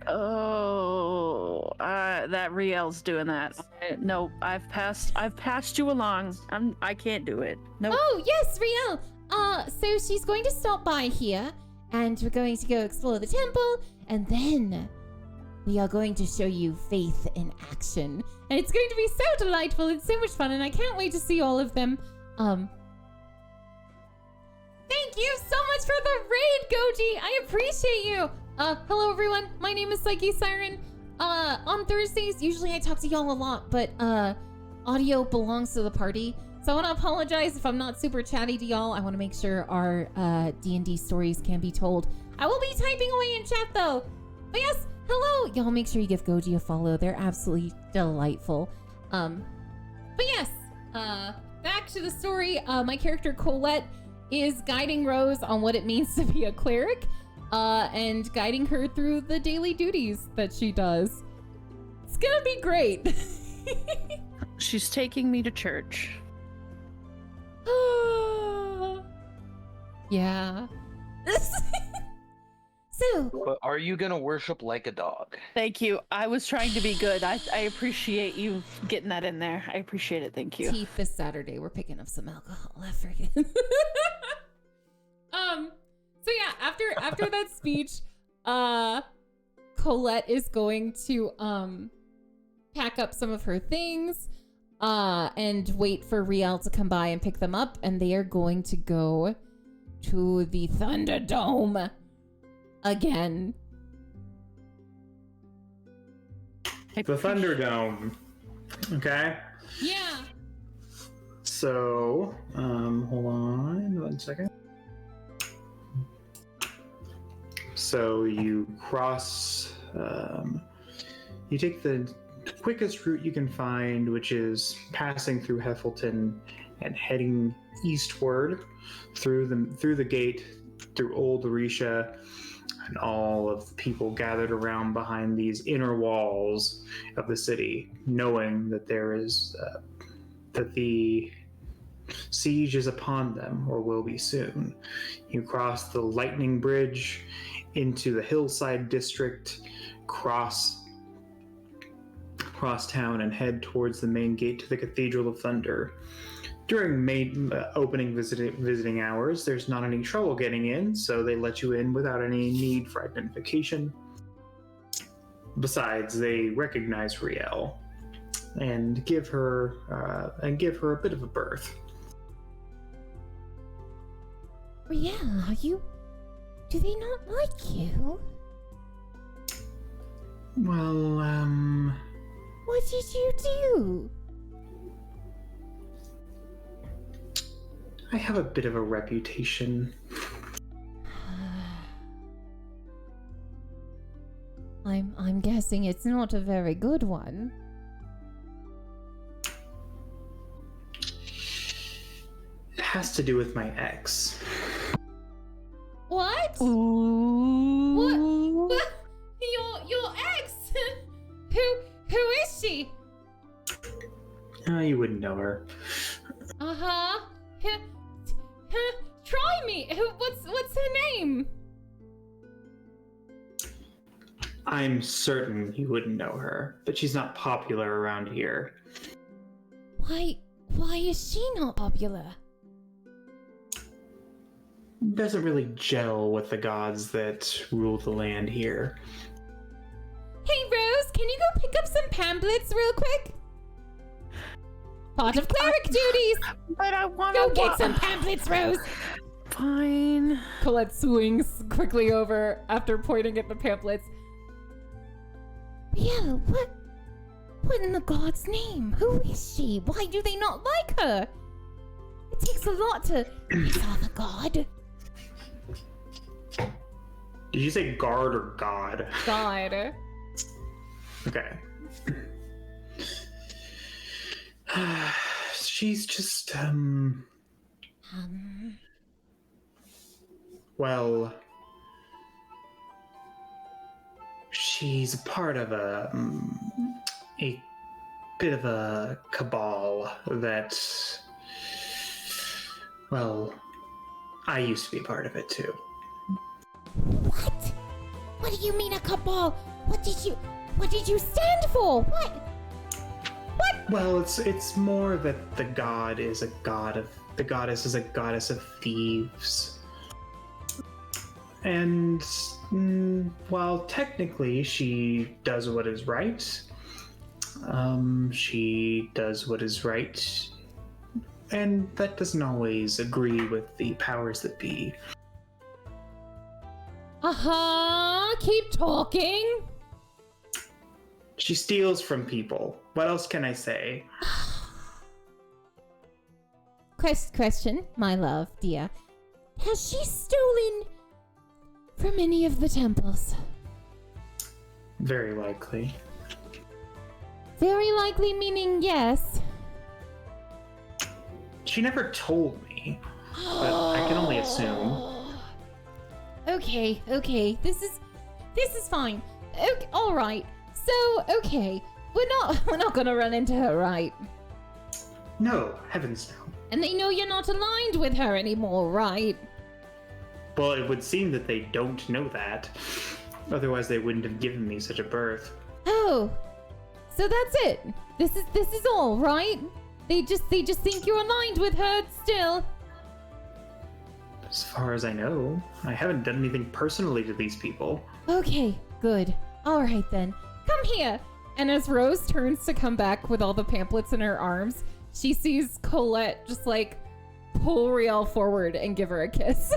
Oh, that Riel's doing that. No, I've passed you along. I can't do it. No. Nope. Oh yes, Riel. So she's going to stop by here, and we're going to go explore the temple, and then we are going to show you faith in action. And it's going to be so delightful. It's so much fun, and I can't wait to see all of them. Thank you so much for the raid, Goji. I appreciate you. Hello everyone. My name is PsycheSiren. On Thursdays, usually I talk to y'all a lot, but audio belongs to the party. So I want to apologize if I'm not super chatty to y'all. I want to make sure our D&D stories can be told. I will be typing away in chat though. But yes, hello. Y'all make sure you give Goji a follow. They're absolutely delightful. But yes, back to the story. My character Colette is guiding Rose on what it means to be a cleric, and guiding her through the daily duties that she does. It's gonna be great. She's taking me to church. Yeah. So, But are you gonna worship like a dog? Thank you. I was trying to be good. I appreciate you getting that in there. I appreciate it. Thank you. teeth this Saturday. We're picking up some alcohol. I forget. So yeah, after that speech, Colette is going to pack up some of her things, and wait for Riel to come by and pick them up, and they are going to go to the Thunderdome again. The Thunderdome. Okay. Yeah. So, hold on 1 second. So you cross, you take the quickest route you can find, which is passing through Heffelton and heading eastward through the gate, through Old Orisha, and all of the people gathered around behind these inner walls of the city, knowing that there is that the siege is upon them, or will be soon. You cross the Lightning Bridge into the Hillside District, cross town, and head towards the main gate to the Cathedral of Thunder. During main opening visiting hours, there's not any trouble getting in, so they let you in without any need for identification. Besides, they recognize Riel and give her a bit of a berth. Riel, are you... Do they not like you? Well, What did you do? I have a bit of a reputation. I'm guessing it's not a very good one. It has to do with my ex. What? Ooh. What? Your ex? Who is she? Oh, you wouldn't know her. Uh-huh. Try me. What's her name? I'm certain you wouldn't know her, but she's not popular around here. Why is she not popular? Doesn't really gel with the gods that rule the land here. Hey Rose, can you go pick up some pamphlets real quick? Part of cleric duties. But I want Go get some pamphlets, Rose. Fine. Colette swings quickly over after pointing at the pamphlets. Yeah, what in the god's name? Who is she? Why do they not like her? It takes a lot to exalt a god. Did you say guard or god? God. Okay. She's just, well, she's part of a bit of a cabal that, well, I used to be part of it too. What? What do you mean a cabal? What did you stand for? What? Well, it's more that the goddess is a goddess of thieves. And while technically she does what is right, she does what is right, and that doesn't always agree with the powers that be. Keep talking. She steals from people. What else can I say? Question, my love, dear. Has she stolen from any of the temples? Very likely. Very likely meaning yes. She never told me, but I can only assume. Okay. This is fine. Okay, all right. So, okay. We're not gonna run into her, right? No, heavens no. And they know you're not aligned with her anymore, right? Well, it would seem that they don't know that. Otherwise, they wouldn't have given me such a birth. Oh. So that's it. This is all, right? They just think you're aligned with her still. As far as I know, I haven't done anything personally to these people. Okay, good. All right then. Come here. And as Rose turns to come back with all the pamphlets in her arms, she sees Colette just like pull Riel forward and give her a kiss.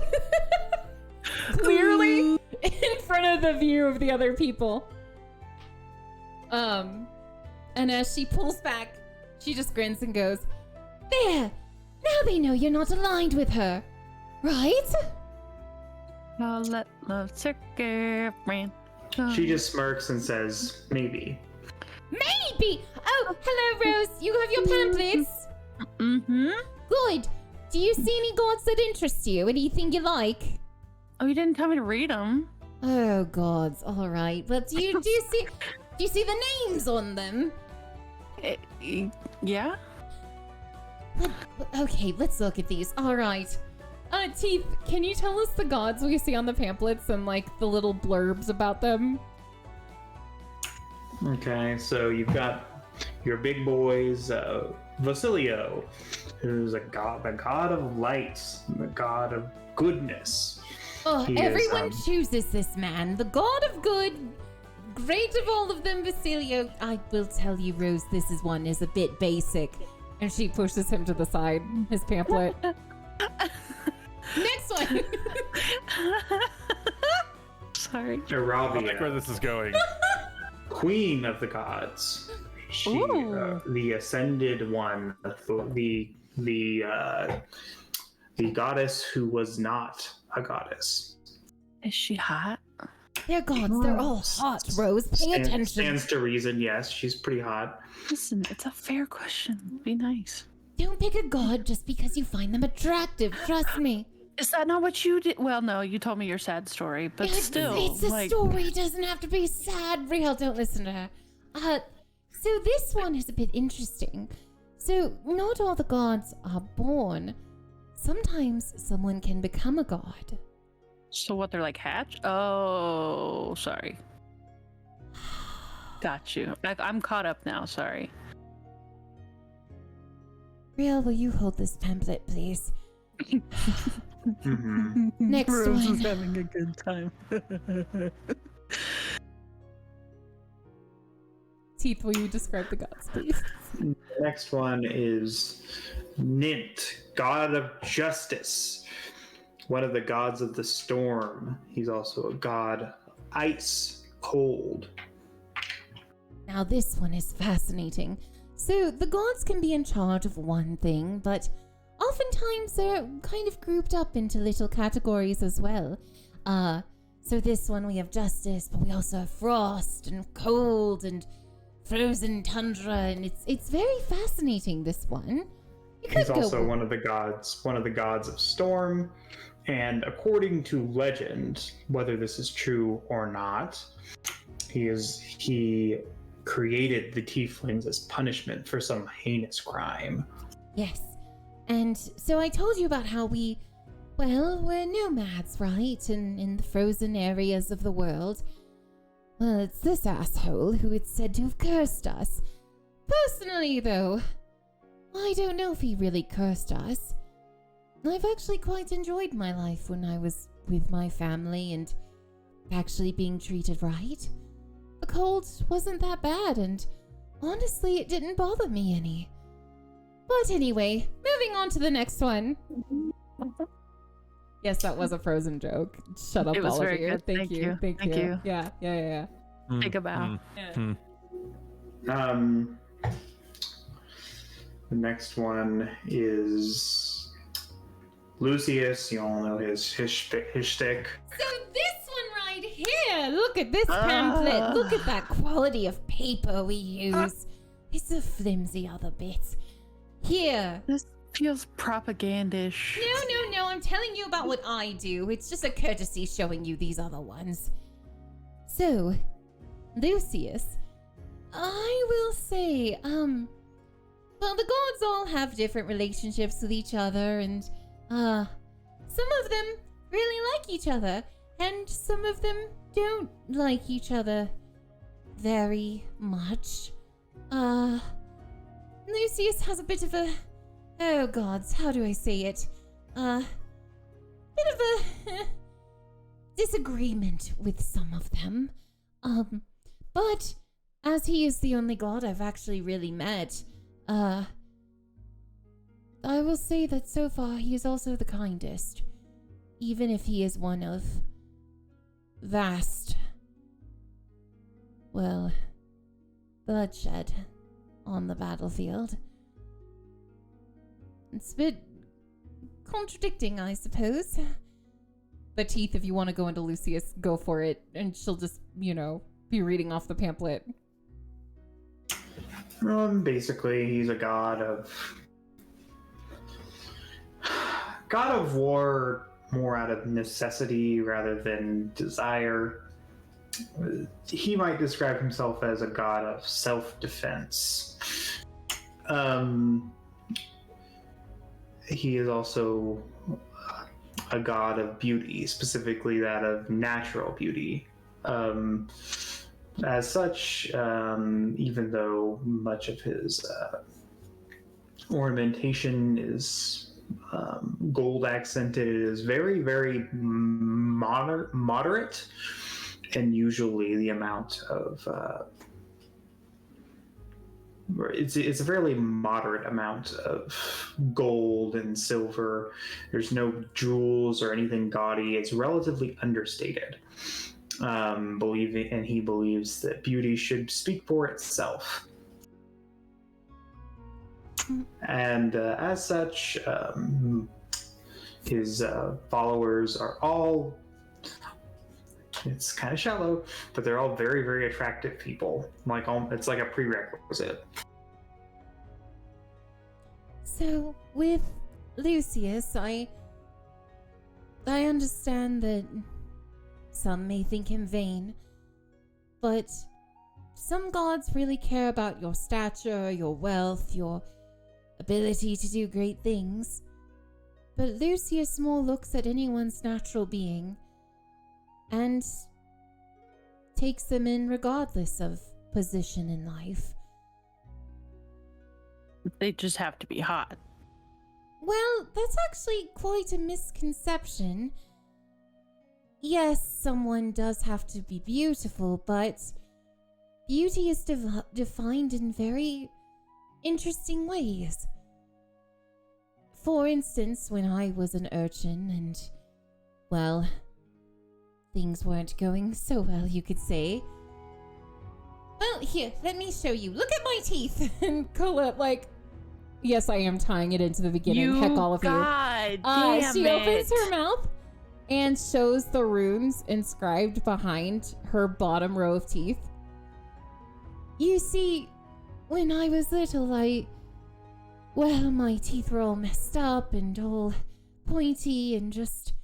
Clearly in front of the view of the other people. And as she pulls back, she just grins and goes, "There! Now they know you're not aligned with her. Right?" Let love take care, friend. She just smirks and says, maybe. Maybe! Oh, hello, Rose. You have your pamphlets? Mm-hmm. Good. Do you see any gods that interest you? Anything you like? Oh, you didn't tell me to read them. Oh, gods. All right. But do you see the names on them? Yeah? Okay, let's look at these. All right. Teeth, can you tell us the gods we see on the pamphlets and like the little blurbs about them? Okay, so you've got your big boys, Vasilio, who's the god of light, the god of goodness. Oh, He everyone is, chooses this man, the god of good, great of all of them, Vasilio. I will tell you, Rose, this is a bit basic. And she pushes him to the side, his pamphlet. Next one! Sorry. I like where Aravia, this is going. queen of the gods. She, the ascended one, the goddess who was not a goddess. Is she hot? They're gods, they're all hot, Rose. Pay attention. Stands to reason, yes, she's pretty hot. Listen, it's a fair question. Be nice. Don't pick a god just because you find them attractive, trust me. Is that not what you did? Well, no, you told me your sad story, but still. It's a story, it doesn't have to be sad. Real, don't listen to her. So this one is a bit interesting. So, not all the gods are born. Sometimes someone can become a god. So what, they're like hatched? Oh, sorry. Got you. I'm caught up now, sorry. Real, will you hold this pamphlet, please? Mm-hmm. Next Rose one. is having a good time. Teeth, will you describe the gods, please? The next one is Nint, god of justice, one of the gods of the storm. He's also a god of ice, cold. Now this one is fascinating. So the gods can be in charge of one thing, but oftentimes they're kind of grouped up into little categories as well. So this one we have justice, but we also have frost and cold and frozen tundra, and it's very fascinating, this one. He's also one of the gods of storm, and according to legend, whether this is true or not, he created the tieflings as punishment for some heinous crime. Yes. And so I told you about how we're nomads, right? In the frozen areas of the world. Well, it's this asshole who is said to have cursed us. Personally, though, I don't know if he really cursed us. I've actually quite enjoyed my life when I was with my family and actually being treated right. The cold wasn't that bad, and honestly, it didn't bother me any. But anyway, moving on to the next one. Yes, that was a Frozen joke. Shut up, It was all of very you. good. Thank you. Thank you. Yeah. Take a bow. The next one is Lucius. You all know his shtick. So this one right here, look at this pamphlet. Look at that quality of paper we use. It's a flimsy other bit. Here. This feels propagandish. No, I'm telling you about what I do. It's just a courtesy showing you these other ones. So, Lucius, I will say, well, the gods all have different relationships with each other, and, some of them really like each other, and some of them don't like each other very much. Lucius has a bit of a, oh gods, how do I say it? Bit of a disagreement with some of them. But as he is the only god I've actually really met, I will say that so far he is also the kindest, even if he is one of vast, well, bloodshed on the battlefield. It's a bit contradicting, I suppose. But Teeth, if you want to go into Lucius, go for it, and she'll just, be reading off the pamphlet. Basically, he's a god of war, more out of necessity rather than desire. He might describe himself as a god of self-defense. He is also a god of beauty, specifically that of natural beauty. As such, even though much of his ornamentation is gold accented, it is very, very moderate, and usually the amount of it's a fairly moderate amount of gold and silver. There's no jewels or anything gaudy. It's relatively understated. He believes that beauty should speak for itself. And as such, his followers are all, it's kind of shallow, but they're all very, very attractive people. It's like a prerequisite. So, with Lucius, I understand that some may think him vain, but some gods really care about your stature, your wealth, your ability to do great things. But Lucius more looks at anyone's natural being and takes them in regardless of position in life. They just have to be hot. Well, that's actually quite a misconception. Yes, someone does have to be beautiful, but beauty is defined in very interesting ways. For instance, when I was an urchin and, well, things weren't going so well, you could say. Well, here, let me show you. Look at my teeth. And Colette, yes, I am tying it into the beginning. Heck, all of you. Damn she it. opens her mouth and shows the runes inscribed behind her bottom row of teeth. You see, when I was little, my teeth were all messed up and all pointy and just,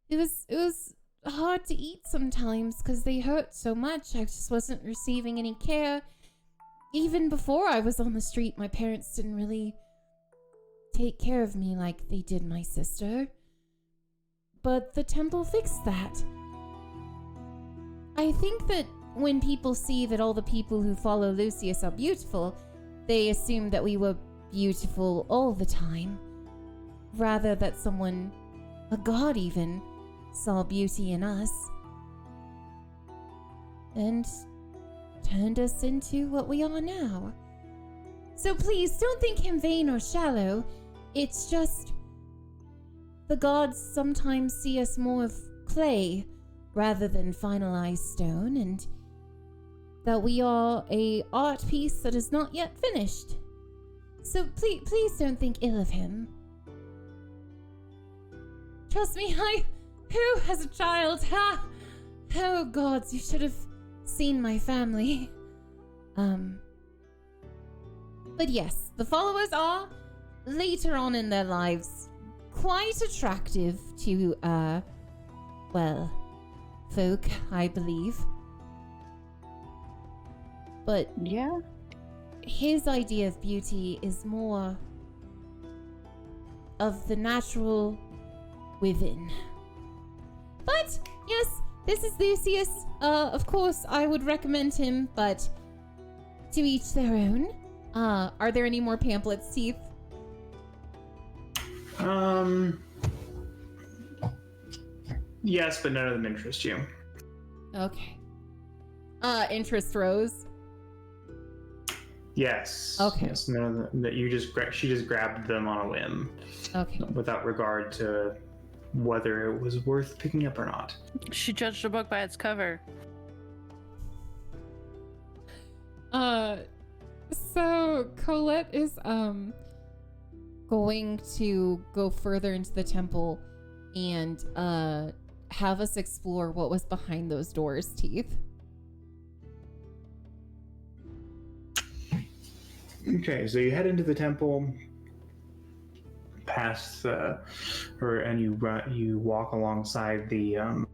it was hard to eat sometimes because they hurt so much. I just wasn't receiving any care. Even before I was on the street, my parents didn't really take care of me like they did my sister. But the temple fixed that. I think that when people see that all the people who follow Lucius are beautiful, they assume that we were beautiful all the time. Rather that someone, a god even, saw beauty in us. and turned us into what we are now. So please don't think him vain or shallow. It's just the gods sometimes see us more of clay rather than finalized stone, and that we are a art piece that is not yet finished. So please don't think ill of him. Trust me, who as a child, oh gods, you should have seen my family. But yes, the followers are, later on in their lives, quite attractive to, well, folk, I believe. But Yeah. his idea of beauty is more of the natural within. But yes, this is Lucius. Of course, I would recommend him, but to each their own. Are there any more pamphlets, Teeth? Yes, but none of them interest you. Okay. Interest Rose. Yes. Okay. Yes, none of them. That she just grabbed them on a whim, Okay. without regard to whether it was worth picking up or not. She judged a book by its cover. So Colette is going to go further into the temple and have us explore what was behind those doors, Teeth. Okay, so you head into the temple, past and you walk alongside the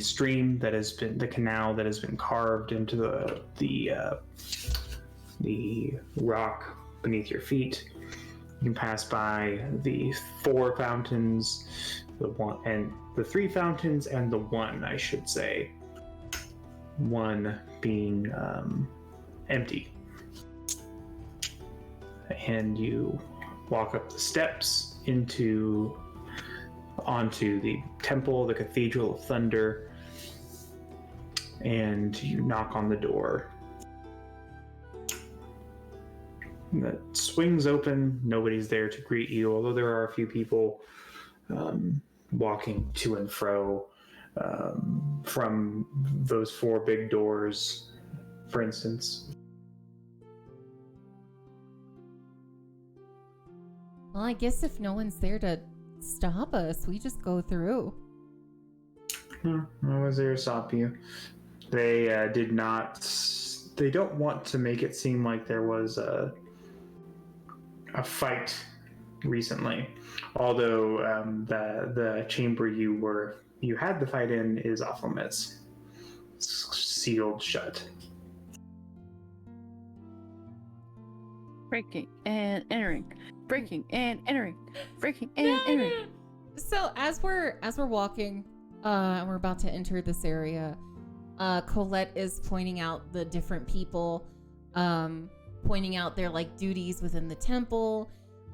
stream that has been, the canal that has been carved into the rock beneath your feet. You can pass by the 4 fountains, the 3 fountains, and the one, I should say, one being empty. And you walk up the steps onto the temple, the Cathedral of Thunder, and you knock on the door. It swings open. Nobody's there to greet you, although there are a few people walking to and fro from those 4 big doors, for instance. Well, I guess if no one's there to stop us, we just go through. No one's there to stop you. They did not. They don't want to make it seem like there was a fight recently, although the chamber you had the fight in is off limits. It's sealed shut. Breaking and entering. Breaking and entering. Breaking and entering. So as we're walking, and we're about to enter this area, Colette is pointing out the different people, pointing out their like duties within the temple,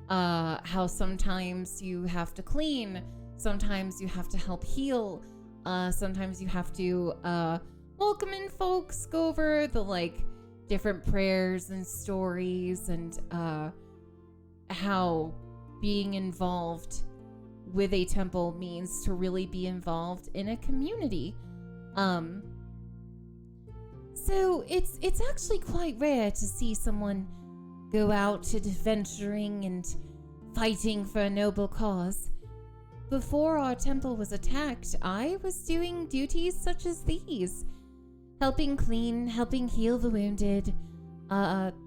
how sometimes you have to clean, sometimes you have to help heal, sometimes you have to welcome in folks, go over the like different prayers and stories, and how being involved with a temple means to really be involved in a community. So it's actually quite rare to see someone go out to adventuring and fighting for a noble cause. Before our temple was attacked, I was doing duties such as these. Helping clean, helping heal the wounded,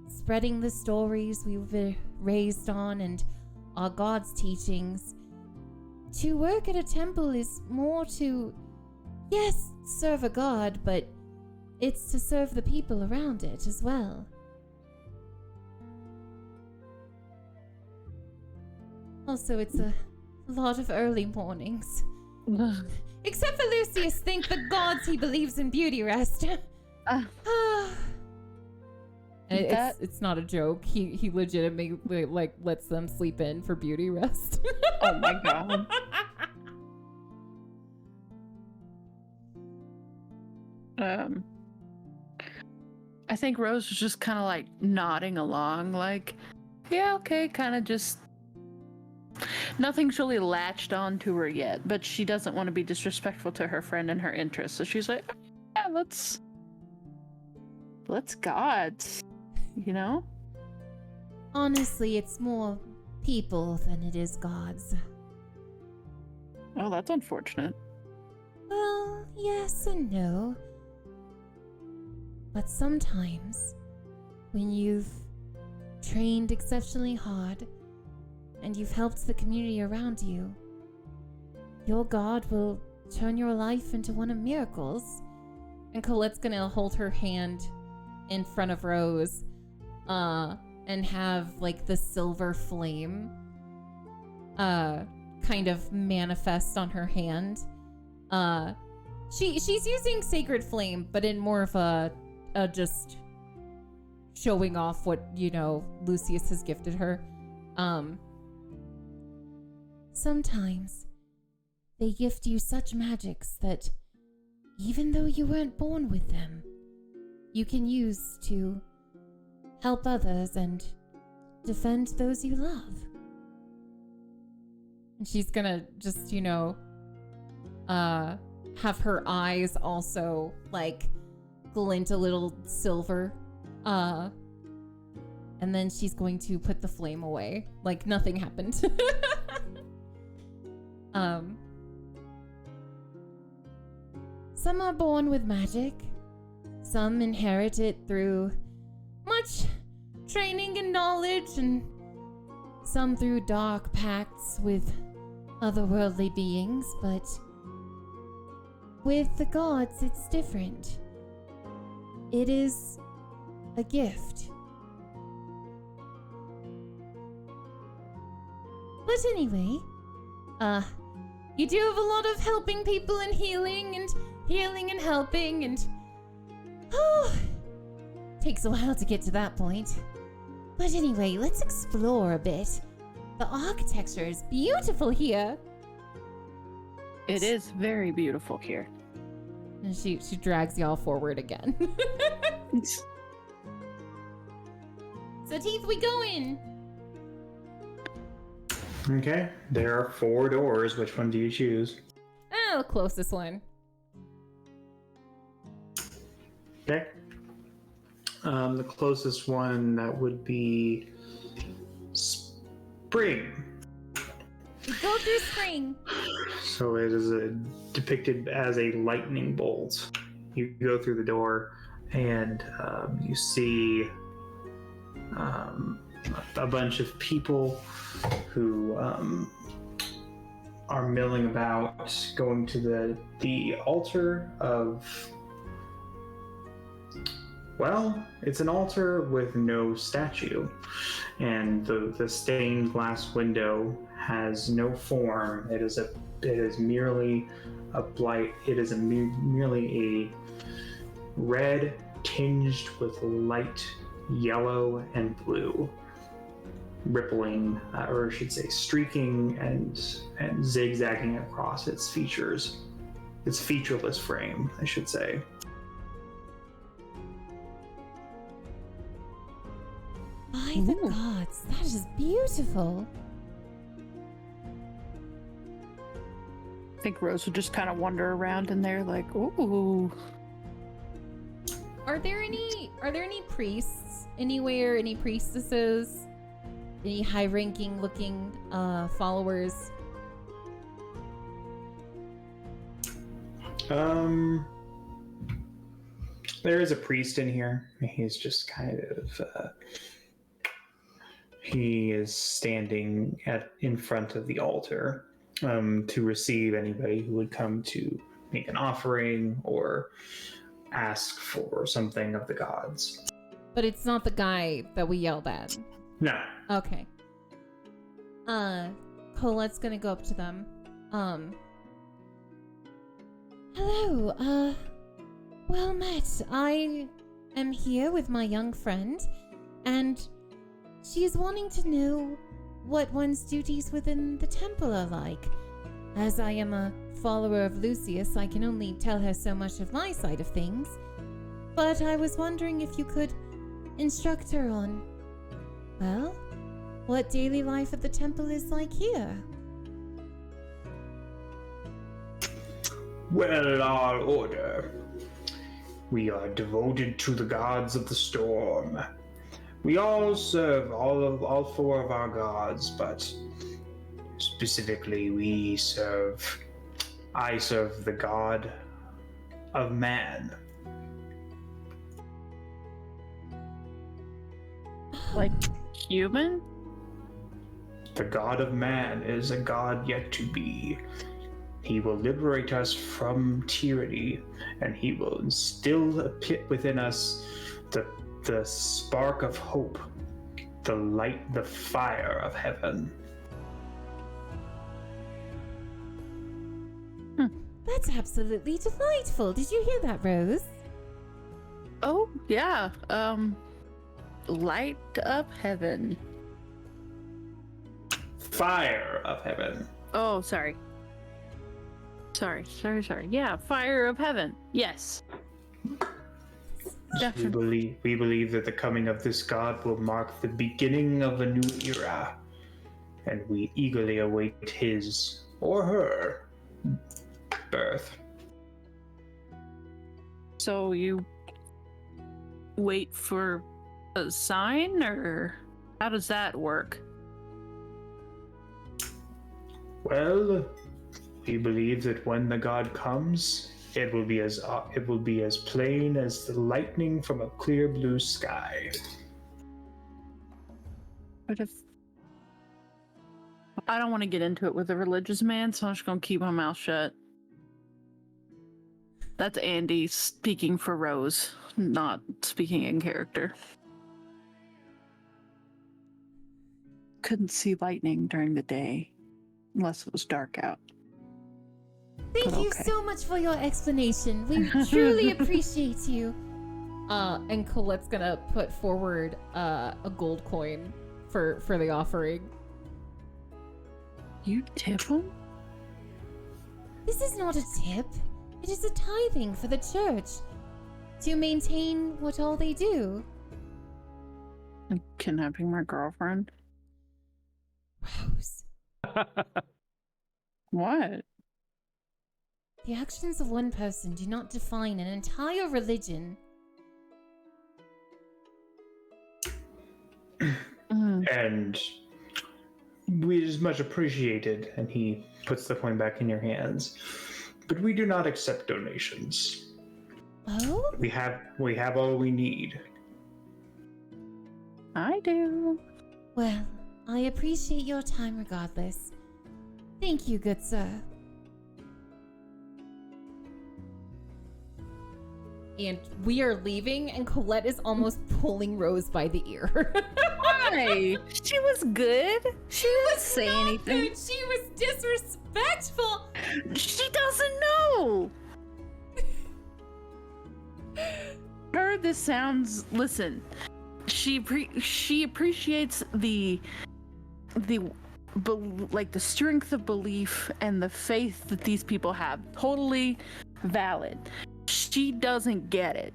spreading the stories we were raised on and our God's teachings. To work at a temple is more to, yes, serve a God, but it's to serve the people around it as well. Also, it's a lot of early mornings. Except for Lucius, thank the gods he believes in beauty rest. And it's not a joke. He legitimately like lets them sleep in for beauty rest. Oh my god. I think Rose was just kind of like nodding along, like, yeah, okay, kind of just. Nothing's really latched onto her yet, but she doesn't want to be disrespectful to her friend and her interests. So she's like, yeah, let's gods, you know? Honestly, it's more people than it is gods. Oh, that's unfortunate. Well, yes and no. But sometimes, when you've trained exceptionally hard, and you've helped the community around you, your god will turn your life into one of miracles. And Colette's gonna hold her hand in front of Rose, and have like the silver flame, kind of manifest on her hand. She's using sacred flame, but in more of a just showing off what, you know, Lucius has gifted her. Sometimes they gift you such magics that even though you weren't born with them, you can use to help others and defend those you love. And she's gonna just, you know, have her eyes also like glint a little silver. And then she's going to put the flame away like nothing happened. Some are born with magic. Some inherit it through much training and knowledge, and some through dark pacts with otherworldly beings, but with the gods, it's different. It is a gift. But anyway, you do have a lot of helping people and healing and helping, and takes a while to get to that point. But anyway, let's explore a bit. The architecture is beautiful here. It is very beautiful here. And she drags y'all forward again. So Teeth, we go in. Okay, there are 4 doors. Which one do you choose? Oh, the closest one. Okay. The closest one, that would be Spring. We go through spring. So it is depicted as a lightning bolt. You go through the door and you see a bunch of people who are milling about, going to the altar of, well, it's an altar with no statue, and the stained glass window has no form. It is merely a blight. It is merely a red tinged with light yellow and blue, rippling, or I should say streaking and zigzagging across its features. Its featureless frame, I should say. By the gods, that is beautiful. I think Rose would just kind of wander around in there like, ooh. Are there any priests anywhere? Any priestesses? Any high-ranking looking followers? There is a priest in here. He's just kind of he is standing in front of the altar to receive anybody who would come to make an offering or ask for something of the gods. But it's not the guy that we yelled at. No. Okay. Colette's gonna go up to them. Hello, well met. I am here with my young friend. and she is wanting to know what one's duties within the temple are like. As I am a follower of Lucius, I can only tell her so much of my side of things, but I was wondering if you could instruct her on, well, what daily life at the temple is like here. Well, our order. We are devoted to the gods of the storm. We all serve all four of our gods, but specifically I serve the god of man. Like human? The god of man is a god yet to be. He will liberate us from tyranny, and he will instill within us the spark of hope, the light, the fire of heaven. That's absolutely delightful. Did you hear that, Rose? Oh, yeah. Light up heaven. Fire of heaven. Oh, sorry. Sorry. Yeah, fire of heaven. Yes. Definitely. We believe that the coming of this god will mark the beginning of a new era, and we eagerly await his or her birth. So you wait for a sign, or how does that work? Well, we believe that when the god comes, it will be as plain as the lightning from a clear blue sky. But if I don't want to get into it with a religious man, so I'm just gonna keep my mouth shut. That's Andy speaking for Rose, not speaking in character. Couldn't see lightning during the day, unless it was dark out. Thank you so much for your explanation. We truly appreciate you. And Colette's gonna put forward a gold coin for the offering. You tip him? This is not a tip. It is a tithing for the church to maintain what all they do. Like kidnapping my girlfriend? Rose. What? The actions of one person do not define an entire religion. And it is much appreciated, and he puts the coin back in your hands. But we do not accept donations. Oh? We have all we need. I do. Well, I appreciate your time regardless. Thank you, good sir. And we are leaving, and Colette is almost pulling Rose by the ear. Why? She was good. She didn't say anything. Good. She was disrespectful. She doesn't know. Her, this sounds. Listen, she appreciates the strength of belief and the faith that these people have. Totally valid. She doesn't get it.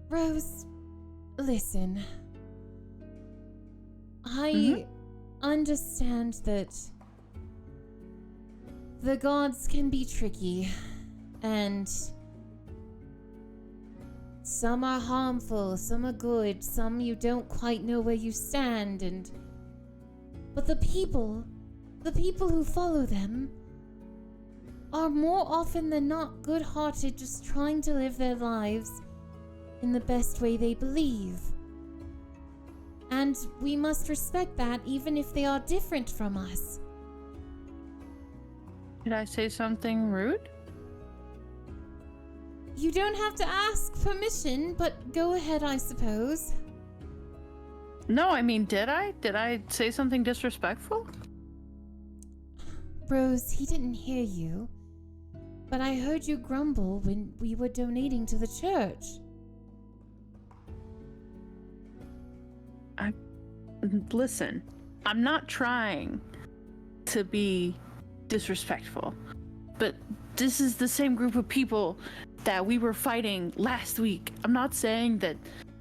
Rose, listen. I understand that the gods can be tricky, and some are harmful, some are good, some you don't quite know where you stand, but the people who follow them are more often than not good-hearted, just trying to live their lives in the best way they believe. And we must respect that even if they are different from us. Did I say something rude? You don't have to ask permission, but go ahead, I suppose. No, I mean, did I? Did I say something disrespectful? Rose, he didn't hear you. But I heard you grumble when we were donating to the church. Listen, I'm not trying to be disrespectful, but this is the same group of people that we were fighting last week. I'm not saying that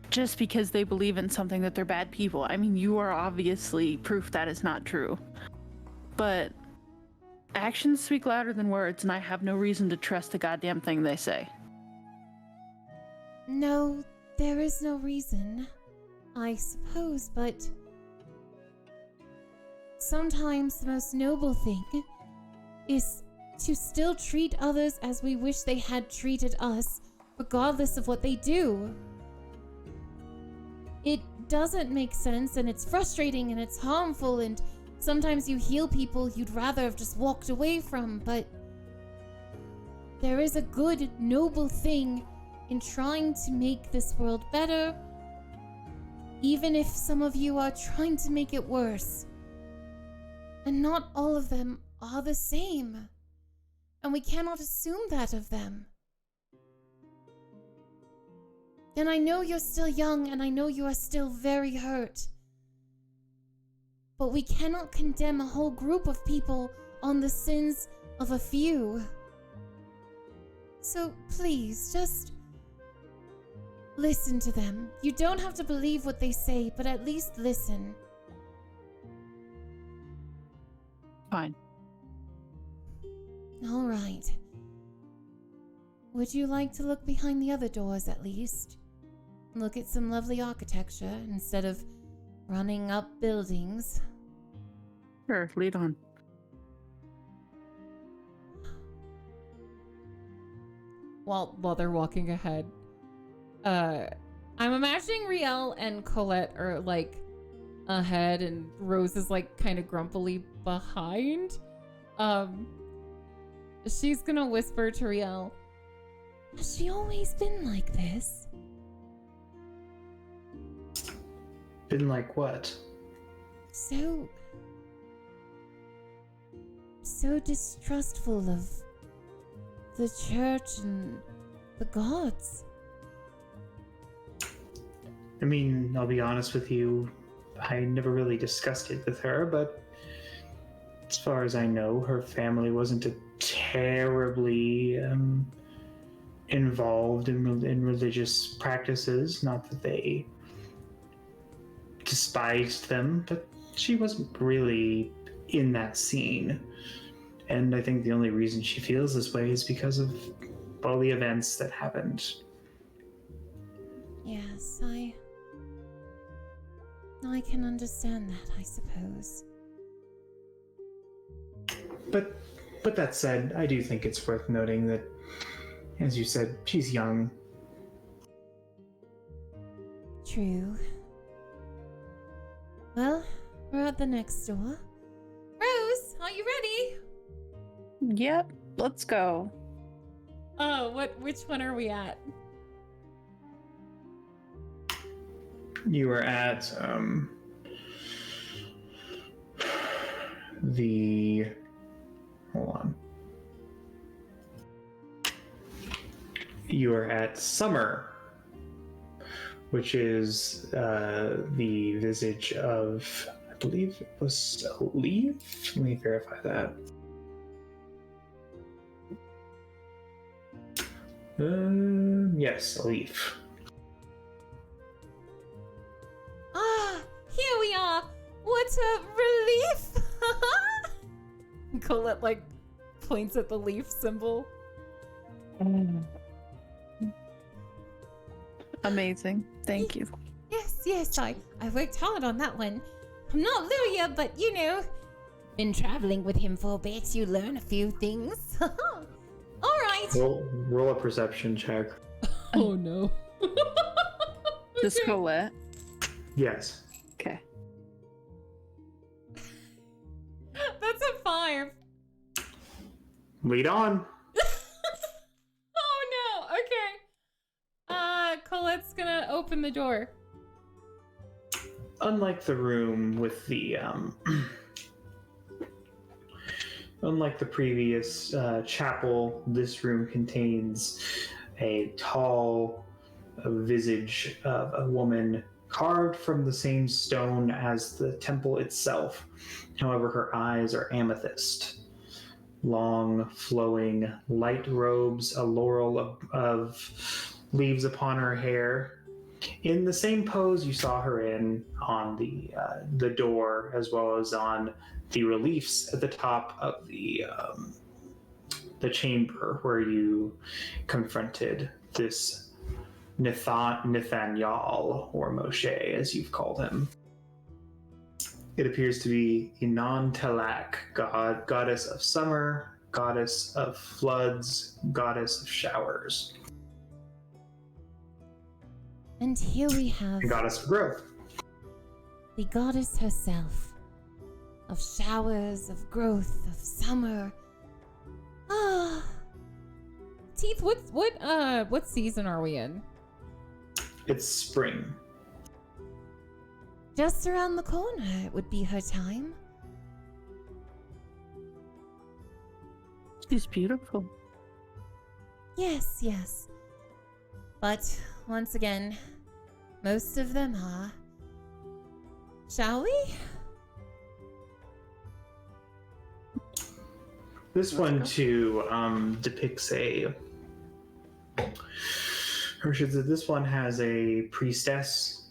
just because they believe in something that they're bad people. I mean, you are obviously proof that is not true. But actions speak louder than words, and I have no reason to trust a goddamn thing they say. No, there is no reason, I suppose, but sometimes the most noble thing is to still treat others as we wish they had treated us, regardless of what they do. It doesn't make sense, and it's frustrating, and it's harmful, and sometimes you heal people you'd rather have just walked away from, but there is a good, noble thing in trying to make this world better, even if some of you are trying to make it worse. And not all of them are the same, and we cannot assume that of them. And I know you're still young, and I know you are still very hurt. But we cannot condemn a whole group of people on the sins of a few. So please, just listen to them. You don't have to believe what they say, but at least listen. Fine. All right. Would you like to look behind the other doors at least? Look at some lovely architecture instead of running up buildings. Sure, lead on. While they're walking ahead, I'm imagining Riel and Colette are like ahead, and Rose is like kind of grumpily behind. She's gonna whisper to Riel, "Has she always been like this?" Been like what? So distrustful of the church and the gods. I mean, I'll be honest with you, I never really discussed it with her, but as far as I know, her family wasn't a terribly involved in religious practices. Not that they despised them, but she wasn't really in that scene. And I think the only reason she feels this way is because of all the events that happened. Yes, I can understand that, I suppose. But that said, I do think it's worth noting that, as you said, she's young. True. Well, we're at the next door. Rose, are you ready? Yep, let's go. Oh, which one are we at? You were at hold on. You are at Summer, which is the visage of, I believe it was a leaf. Let me verify that. Yes, a leaf. Ah, here we are. What a relief! Colette like points at the leaf symbol. Amazing. Thank you. Yes, I worked hard on that one. I'm not Luya, but you know, been traveling with him for a bit. You learn a few things. All right. Roll a perception check. Oh no. Just Colette. Yes. Okay. That's a 5. Lead on. Oh no. Okay. Colette's gonna open the door. Unlike the room with the unlike the previous chapel, this room contains a tall visage of a woman carved from the same stone as the temple itself. However, her eyes are amethyst. Long, flowing, light robes, a laurel of leaves upon her hair. In the same pose you saw her in on the door, as well as on the reliefs at the top of the chamber where you confronted this Nathaniel, or Moshe, as you've called him. It appears to be Inan Telak, goddess of summer, goddess of floods, goddess of showers. And here we have And goddess of growth. the goddess herself, of showers, of growth, of summer. Ah, Teeth, what season are we in? It's spring. Just around the corner, it would be her time. She's beautiful. Yes, yes. But once again, most of them are. Shall we? This one too depicts this one has a priestess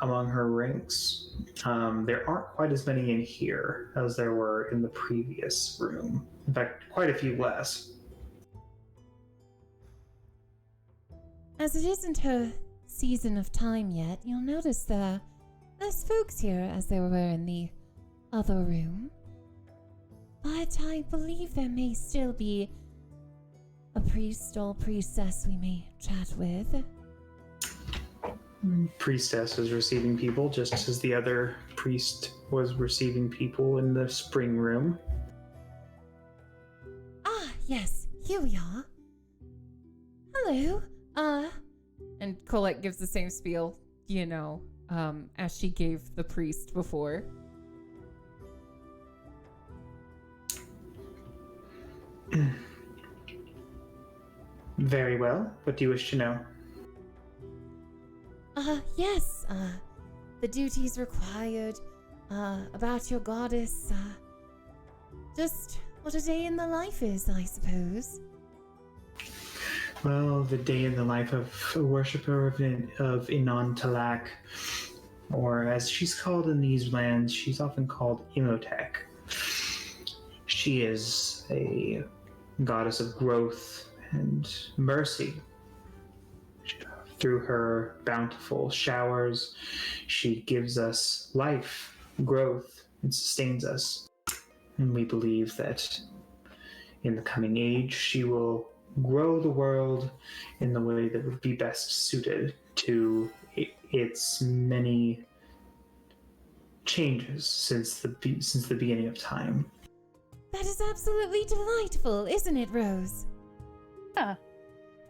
among her ranks. There aren't quite as many in here as there were in the previous room. In fact, quite a few less. As it isn't her season of time yet, you'll notice there are less folks here as there were in the other room. But I believe there may still be a priest or priestess we may chat with. Priestess is receiving people just as the other priest was receiving people in the spring room. Ah, yes, here we are. Hello, and Colette gives the same spiel, as she gave the priest before. Very well. What do you wish to know? Yes, the duties required, about your goddess, just what a day in the life is, I suppose. Well, the day in the life of a worshipper of Inan Talak, or as she's called in these lands, she's often called Imhotep. She is a goddess of growth and mercy. Through her bountiful showers, she gives us life, growth, and sustains us. And we believe that in the coming age, she will grow the world in the way that would be best suited to its many changes since the beginning of time. That is absolutely delightful, isn't it, Rose? Yeah.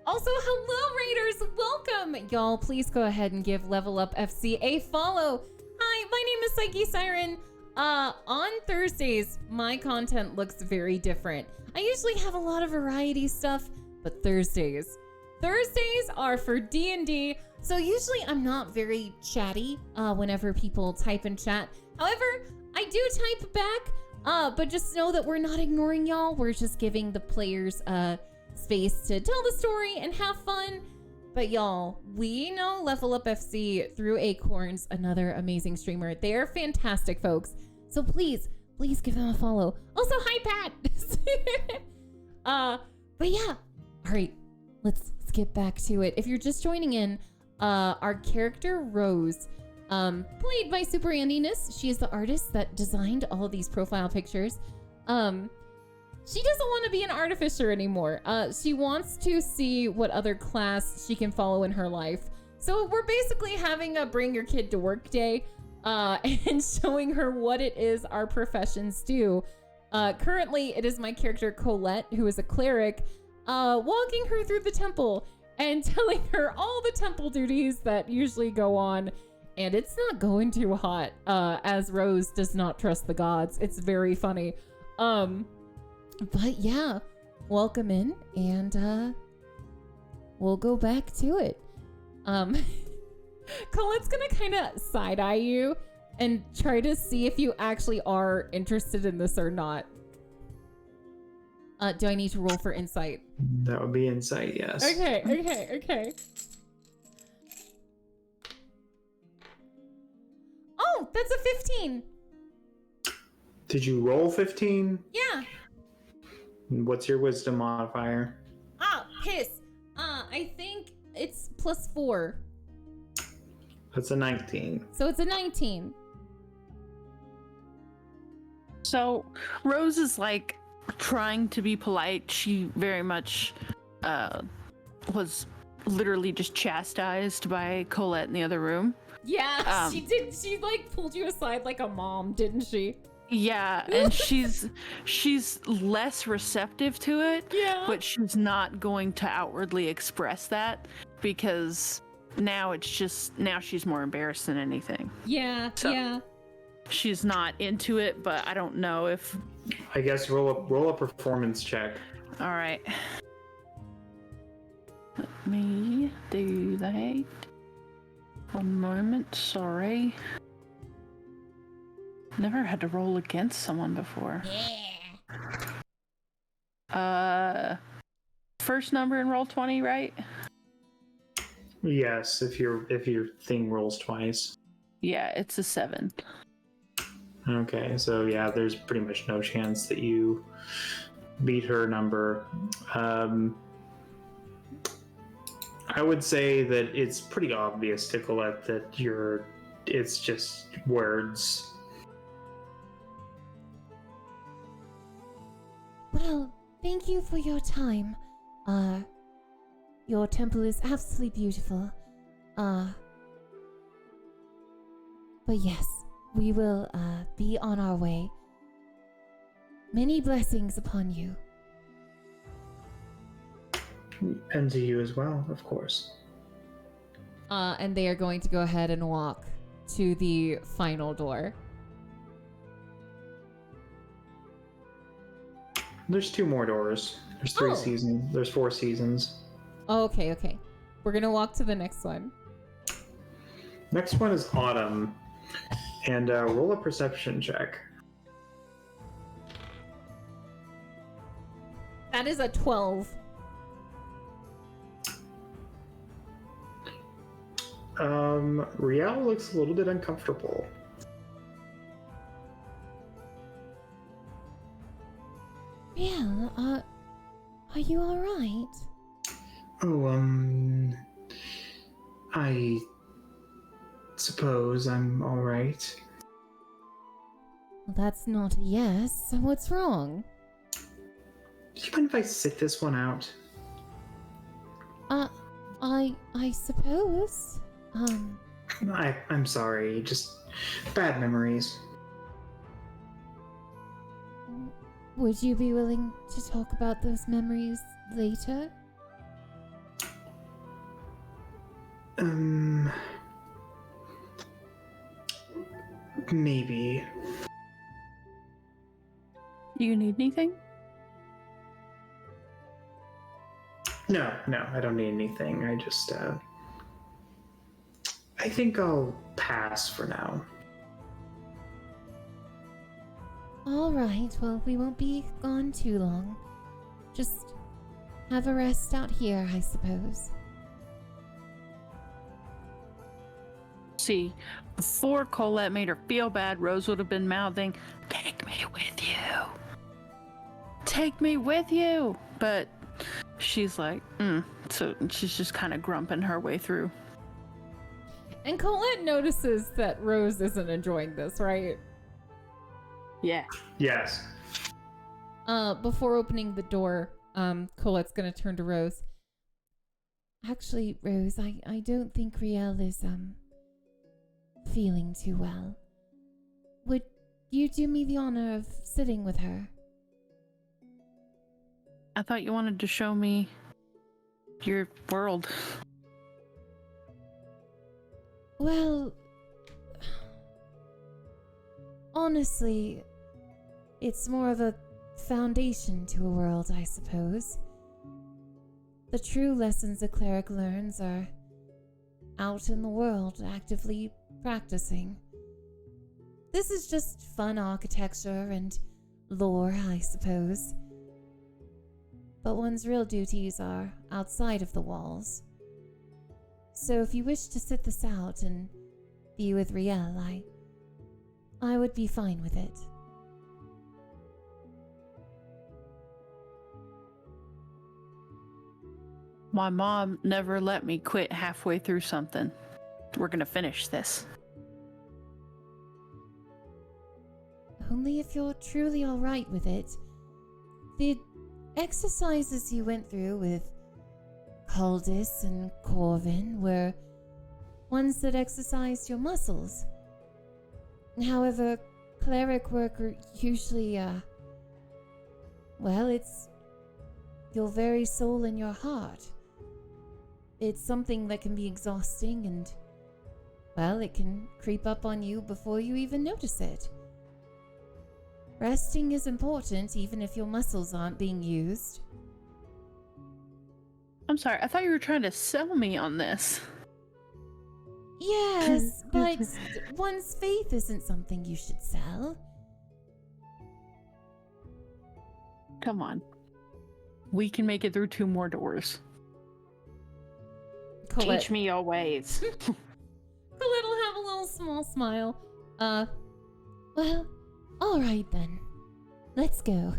Also, hello, Raiders! Welcome! Y'all, please go ahead and give Level Up FC a follow. Hi, my name is PsycheSiren. On Thursdays, my content looks very different. I usually have a lot of variety stuff, but Thursdays are for D&D, so usually I'm not very chatty whenever people type in chat. However, I do type back, but just know that we're not ignoring y'all. We're just giving the players space to tell the story and have fun. But y'all, we know Level Up FC through Acorns, another amazing streamer. They are fantastic folks. So please give them a follow. Also, hi Pat. But yeah. All right, let's get back to it. If you're just joining in, our character Rose, played by Super Andiness. She is the artist that designed all of these profile pictures. She doesn't want to be an artificer anymore. She wants to see what other class she can follow in her life. So we're basically having a bring your kid to work day, and showing her what it is our professions do. Currently, it is my character Colette, who is a cleric, walking her through the temple and telling her all the temple duties that usually go on. And it's not going too hot, as Rose does not trust the gods. It's very funny. But yeah, welcome in, and we'll go back to it. Colette's gonna kind of side eye you and try to see if you actually are interested in this or not. Do I need to roll for insight? That would be insight, yes. Okay. Oh, that's a 15. Did you roll 15? Yeah. What's your wisdom modifier? Ah, piss. I think it's +4. That's a 19. So it's a 19. So Rose is like trying to be polite. She very much was literally just chastised by Colette in the other room. Yeah, she did. She like pulled you aside like a mom, didn't she? Yeah, and she's less receptive to it. Yeah. But she's not going to outwardly express that because now she's more embarrassed than anything. Yeah, So- yeah. She's not into it, but I don't know if. I guess roll a performance check. All right. Let me do that. One moment, sorry. Never had to roll against someone before. Yeah. First number in roll 20, right? Yes, if your thing rolls twice. Yeah, it's a 7. Okay, so yeah, there's pretty much no chance that you beat her number. I would say that it's pretty obvious to Colette that it's just words. Well, thank you for your time. Your temple is absolutely beautiful. But yes, we will be on our way. Many blessings upon you. And to you as well, of course. And they are going to go ahead and walk to the final door. There's 2 more doors. There's 3 Oh. seasons. There's 4 seasons. Oh, okay. We're gonna walk to the next one. Next one is Autumn. And roll a perception check. That is a 12. Riel looks a little bit uncomfortable. Yeah, are you alright? Oh, I suppose I'm alright. Well, that's not a yes. So what's wrong? Do you mind if I sit this one out? I suppose. I'm sorry, just bad memories. Would you be willing to talk about those memories later? Maybe. Do you need anything? No, I don't need anything. I just, I think I'll pass for now. Alright, well, we won't be gone too long. Just have a rest out here, I suppose. See, before Colette made her feel bad, Rose would have been mouthing, "Take me with you. Take me with you." But she's like, So she's just kind of grumping her way through. And Colette notices that Rose isn't enjoying this, right? Yeah. Yes. Before opening the door, Colette's gonna turn to Rose. Actually, Rose, I don't think Riel is, feeling too well. Would you do me the honor of sitting with her? I thought you wanted to show me your world. Well, honestly, it's more of a foundation to a world, I suppose. The true lessons a cleric learns are out in the world actively practicing. This is just fun architecture and lore, I suppose. But one's real duties are outside of the walls. So if you wish to sit this out and be with Riel, I would be fine with it. My mom never let me quit halfway through something. We're gonna finish this. Only if you're truly alright with it. The exercises you went through with Caldis and Corvin were ones that exercised your muscles. However, cleric work are usually, well, it's your very soul and your heart. It's something that can be exhausting and, well, it can creep up on you before you even notice it. Resting is important even if your muscles aren't being used. I'm sorry, I thought you were trying to sell me on this. Yes, but one's faith isn't something you should sell. Come on. We can make it through 2 more doors. Colette. Teach me your ways. Colette will have a little small smile. Well, alright then. Let's go.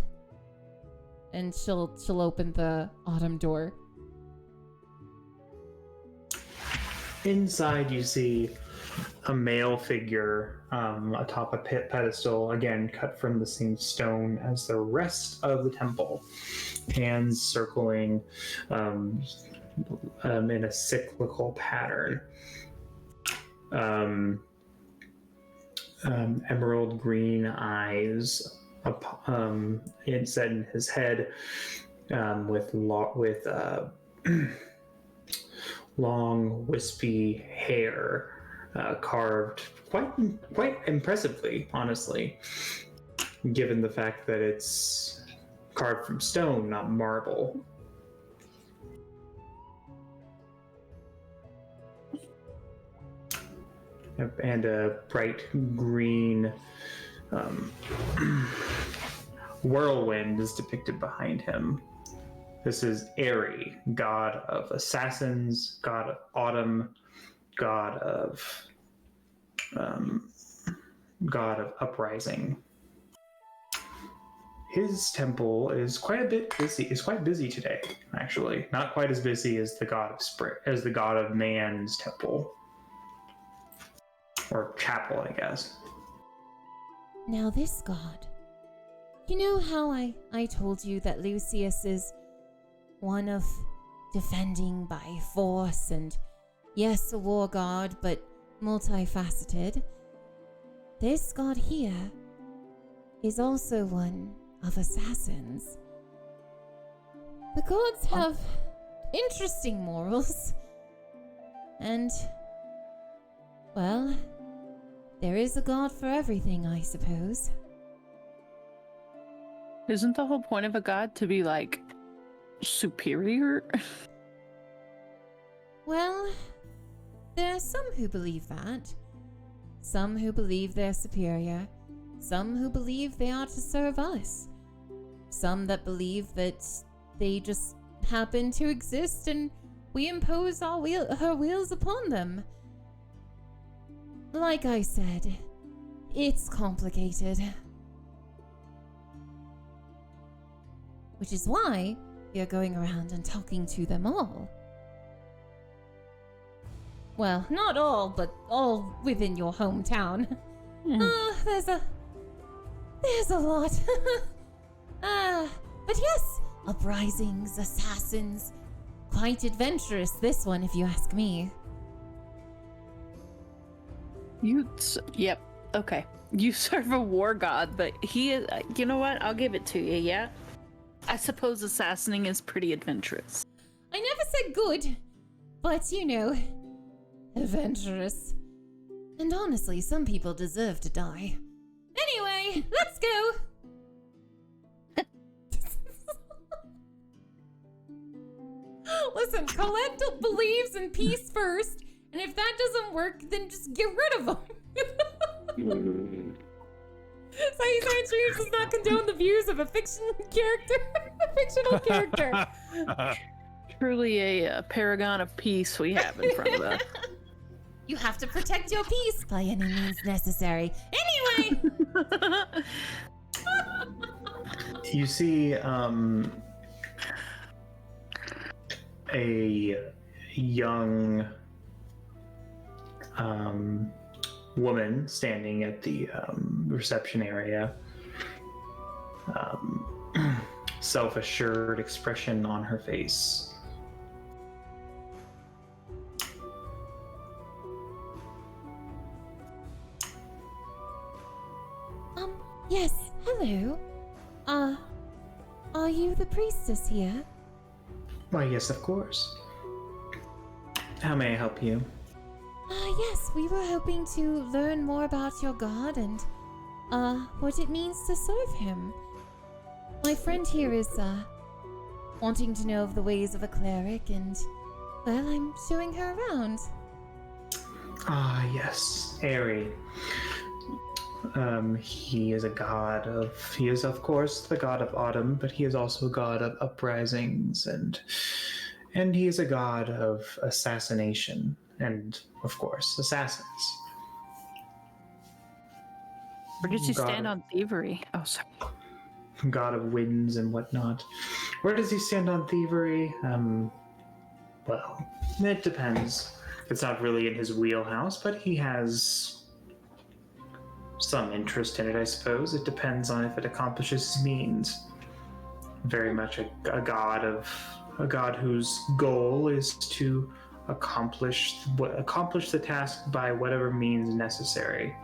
And she'll open the autumn door. Inside, you see a male figure atop a pedestal, again cut from the same stone as the rest of the temple, hands circling in a cyclical pattern. Emerald green eyes set in his head, with long, wispy hair, carved quite impressively, honestly, given the fact that it's carved from stone, not marble. And a bright green whirlwind is depicted behind him. This is Eri, god of assassins, god of autumn, god of uprising. His temple is quite busy. Is quite busy today, actually. Not quite as busy as the god of spring, as the god of man's temple. Or chapel, I guess. Now this god. You know how I told you that Lucius is one of defending by force and, yes, a war god, but multifaceted? This god here is also one of assassins. The gods have interesting morals. And, well, there is a god for everything, I suppose. Isn't the whole point of a god to be, like, superior? Well, there are some who believe that. Some who believe they're superior. Some who believe they are to serve us. Some that believe that they just happen to exist and we impose our wills upon them. Like I said, it's complicated. Which is why you're going around and talking to them all. Well, not all, but all within your hometown. There's a lot. But yes, uprisings, assassins. Quite adventurous, this one, if you ask me. Yep, okay. You serve a war god, but he is, you know what? I'll give it to you, yeah? I suppose assassinating is pretty adventurous. I never said good, but you know, adventurous. And honestly, some people deserve to die. Anyway, let's go! Listen, Colette believes in peace first, And if that doesn't work, then just get rid of them. PsycheSiren Streams does not condone the views of a fictional character. Truly a paragon of peace we have in front of us. You have to protect your peace by any means necessary. Anyway! You see a young woman standing at the reception area. Self-assured expression on her face. Yes, hello. Are you the priestess here? Why, yes, of course. How may I help you? Yes, we were hoping to learn more about your god and, what it means to serve him. My friend here is, wanting to know of the ways of a cleric and, well, I'm showing her around. Ah, yes, Aerie. He is of course the god of autumn, but he is also a god of uprisings and he is a god of assassination and, of course, assassins. Where did you stand on thievery? Oh, sorry. God of winds and whatnot. Where does he stand on thievery? Well, it depends. It's not really in his wheelhouse, but he has some interest in it, I suppose. It depends on if it accomplishes his means. Very much a god whose goal is to accomplish the task by whatever means necessary.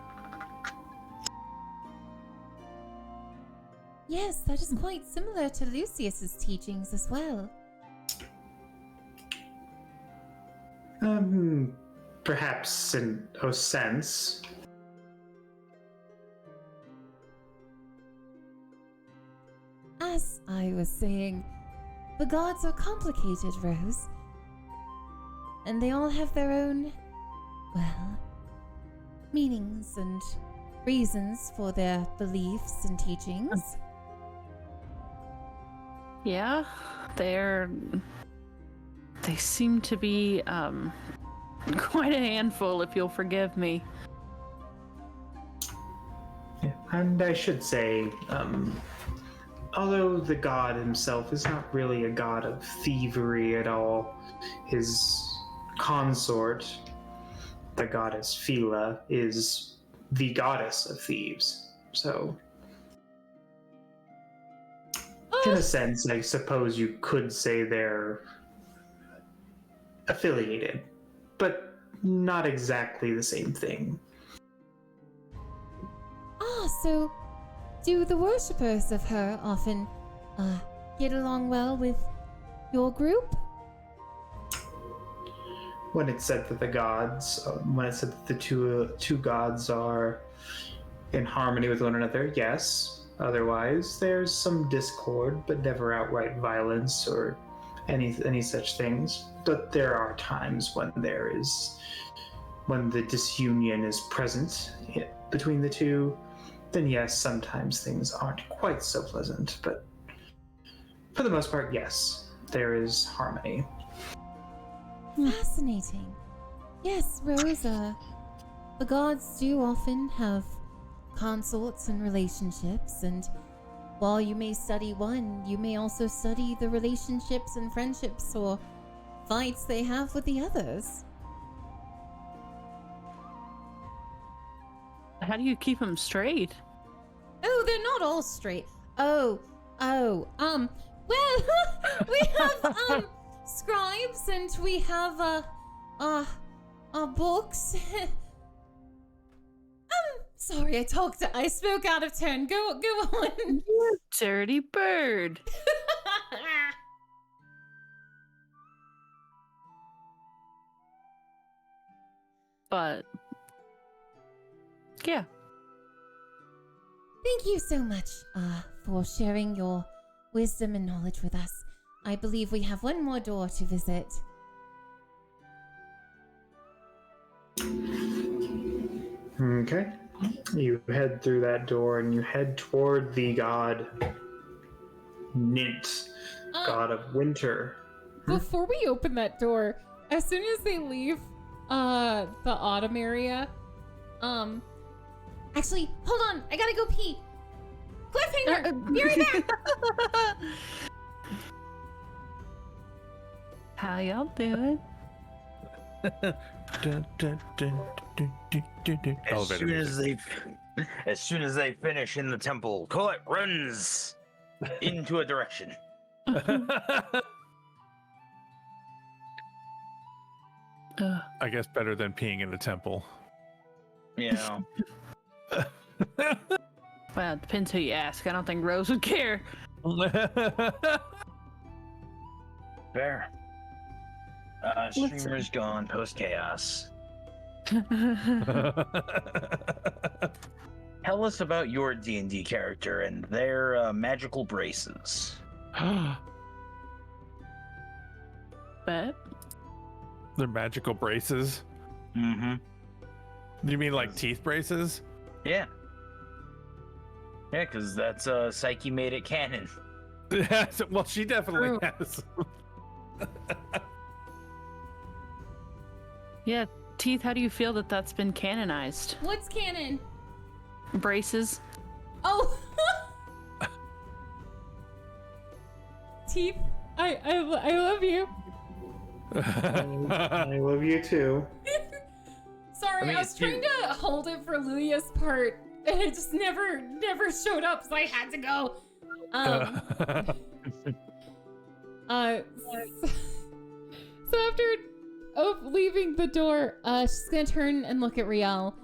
Yes, that is quite similar to Lucius's teachings as well. Perhaps in a sense. As I was saying, the gods are complicated, Rose. And they all have their own, well, meanings and reasons for their beliefs and teachings. Yeah, they seem to be quite a handful, if you'll forgive me. Yeah, and I should say, although the god himself is not really a god of thievery at all, his consort, the goddess Phila, is the goddess of thieves. So, in a sense, I suppose you could say they're affiliated, but not exactly the same thing. So do the worshippers of her often get along well with your group? When it's said that the two gods are in harmony with one another, yes. Otherwise, there's some discord, but never outright violence or any such things. But there are times when the disunion is present between the two. Then yes, sometimes things aren't quite so pleasant, but for the most part, yes, there is harmony. Fascinating. Yes, Rosa. The gods do often have consorts and relationships, and while you may study one, you may also study the relationships and friendships or fights they have with the others. How do you keep them straight? Oh, they're not all straight. Well, we have, scribes and we have, books. Sorry, I spoke out of turn. Go on. You dirty bird. But, yeah. Thank you so much, for sharing your wisdom and knowledge with us. I believe we have one more door to visit. Okay. You head through that door and you head toward the god Nint, god of winter. Before we open that door, as soon as they leave the autumn area, actually, hold on, I gotta go pee. Cliffhanger, be right back. How y'all doing? As soon as they finish in the temple, Colette runs into a direction. I guess better than peeing in the temple. Yeah. Well, it depends who you ask. I don't think Rose would care. Fair. Streamer's gone post chaos. Tell us about your D&D character and their magical braces. But They're magical braces. Mm-hmm. You mean like teeth braces? Yeah. Yeah, because that's Psyche made it canon. Well, she definitely True. has. yeah, Teeth, how do you feel that that's been canonized? What's canon? Braces? Oh, Teeth, I love you. I love you too. Sorry, I was trying to hold it for Lulia's part, and it just never showed up, so I had to go. So after leaving the door, she's gonna turn and look at Riel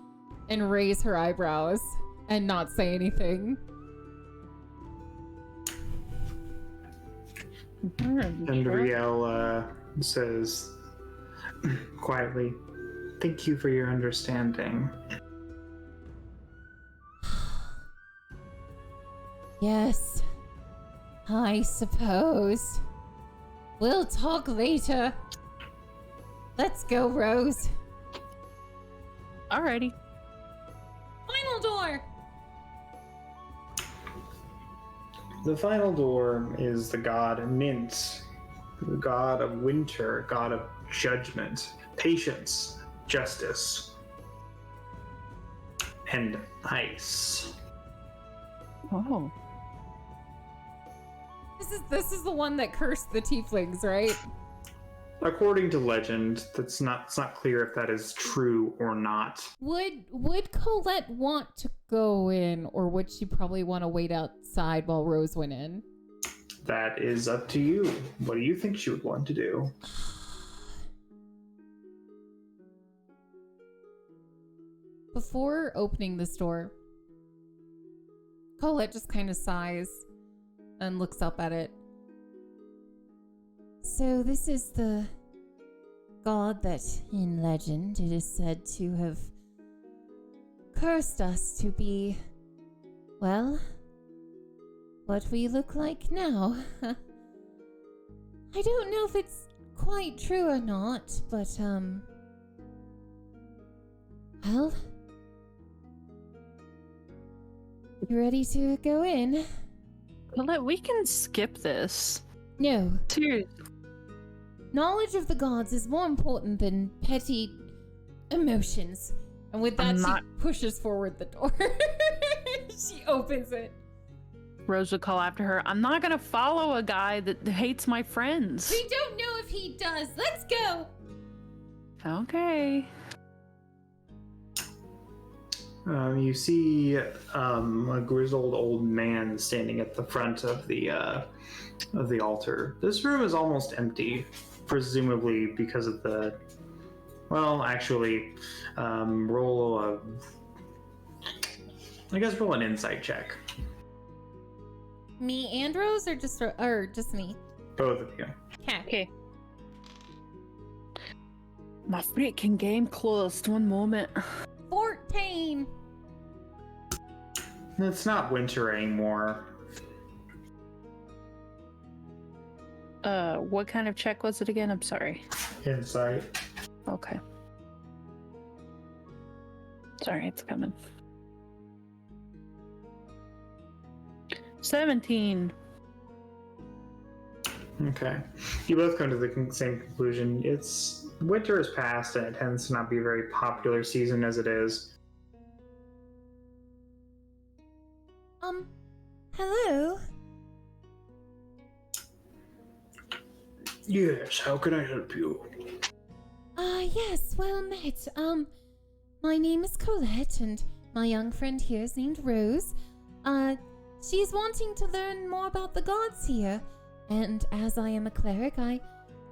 and raise her eyebrows and not say anything. And Riel says quietly, "Thank you for your understanding." Yes, I suppose. We'll talk later. Let's go, Rose. Alrighty. Final door. The final door is the god Nint, the god of winter, god of judgment, patience, justice, and ice. Oh. This is the one that cursed the tieflings, right? According to legend, it's not clear if that is true or not. Would Colette want to go in, or would she probably want to wait outside while Rose went in? That is up to you. What do you think she would want to do? Before opening this door, Colette just kind of sighs and looks up at it. So this is the god that, in legend, it is said to have cursed us to be, well, what we look like now. I don't know if it's quite true or not, but, well, you ready to go in? Colette, we can skip this. No. Seriously. Knowledge of the gods is more important than petty emotions. And with that, she pushes forward the door. She opens it. Rose would call after her, I'm not gonna follow a guy that hates my friends. We don't know if he does. Let's go. Okay. You see a grizzled old man standing at the front of the altar. This room is almost empty, presumably because of the. Well, actually, roll an insight check. Me and Rose, or just me? Both of you. Okay. My freaking game closed. One moment. 14. It's not winter anymore. What kind of check was it again? I'm sorry. Insight. Okay. Sorry, it's coming. 17. Okay. You both come to the same conclusion. It's winter has passed and it tends to not be a very popular season as it is. Hello? Yes, how can I help you? Yes, well met. My name is Colette, and my young friend here is named Rose. She's wanting to learn more about the gods here, and as I am a cleric, I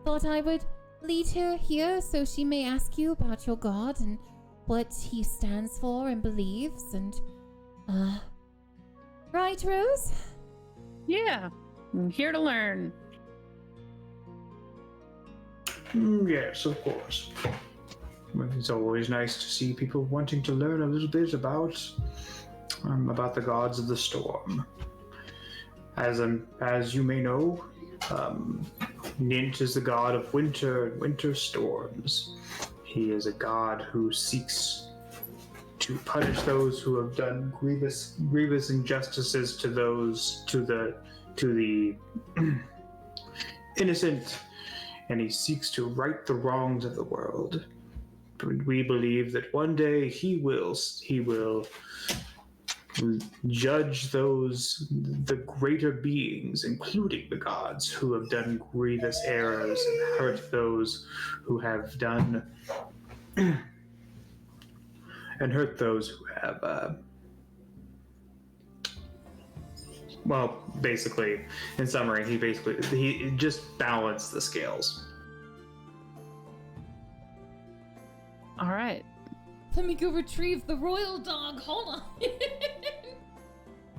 thought I would lead her here so she may ask you about your god and what he stands for and believes, and, right, Rose? Yeah, I'm here to learn. Yes, of course. It's always nice to see people wanting to learn a little bit about the gods of the storm. As you may know, Nint is the god of winter and winter storms. He is a god who seeks to punish those who have done grievous injustices to the innocent, and he seeks to right the wrongs of the world. We believe that one day he will judge the greater beings, including the gods, who have done grievous errors and hurt those who have done and hurt those who have well, basically, in summary, he just balanced the scales. All right. Let me go retrieve the royal dog. Hold on.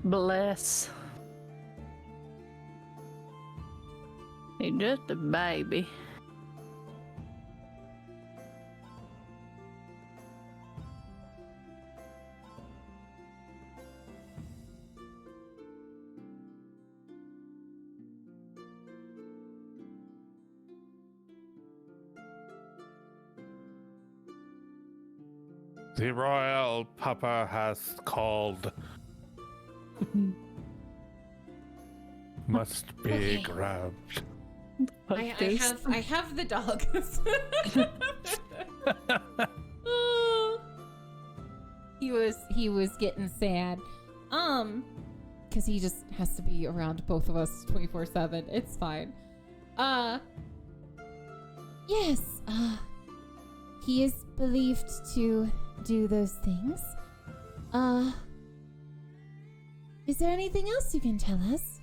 Bless. He's just a baby. The royal papa has called. Must be Okay. grabbed. I have the dog. He was getting sad. Cause he just has to be around both of us 24/7. It's fine. Yes, he is believed to do those things. Is there anything else you can tell us?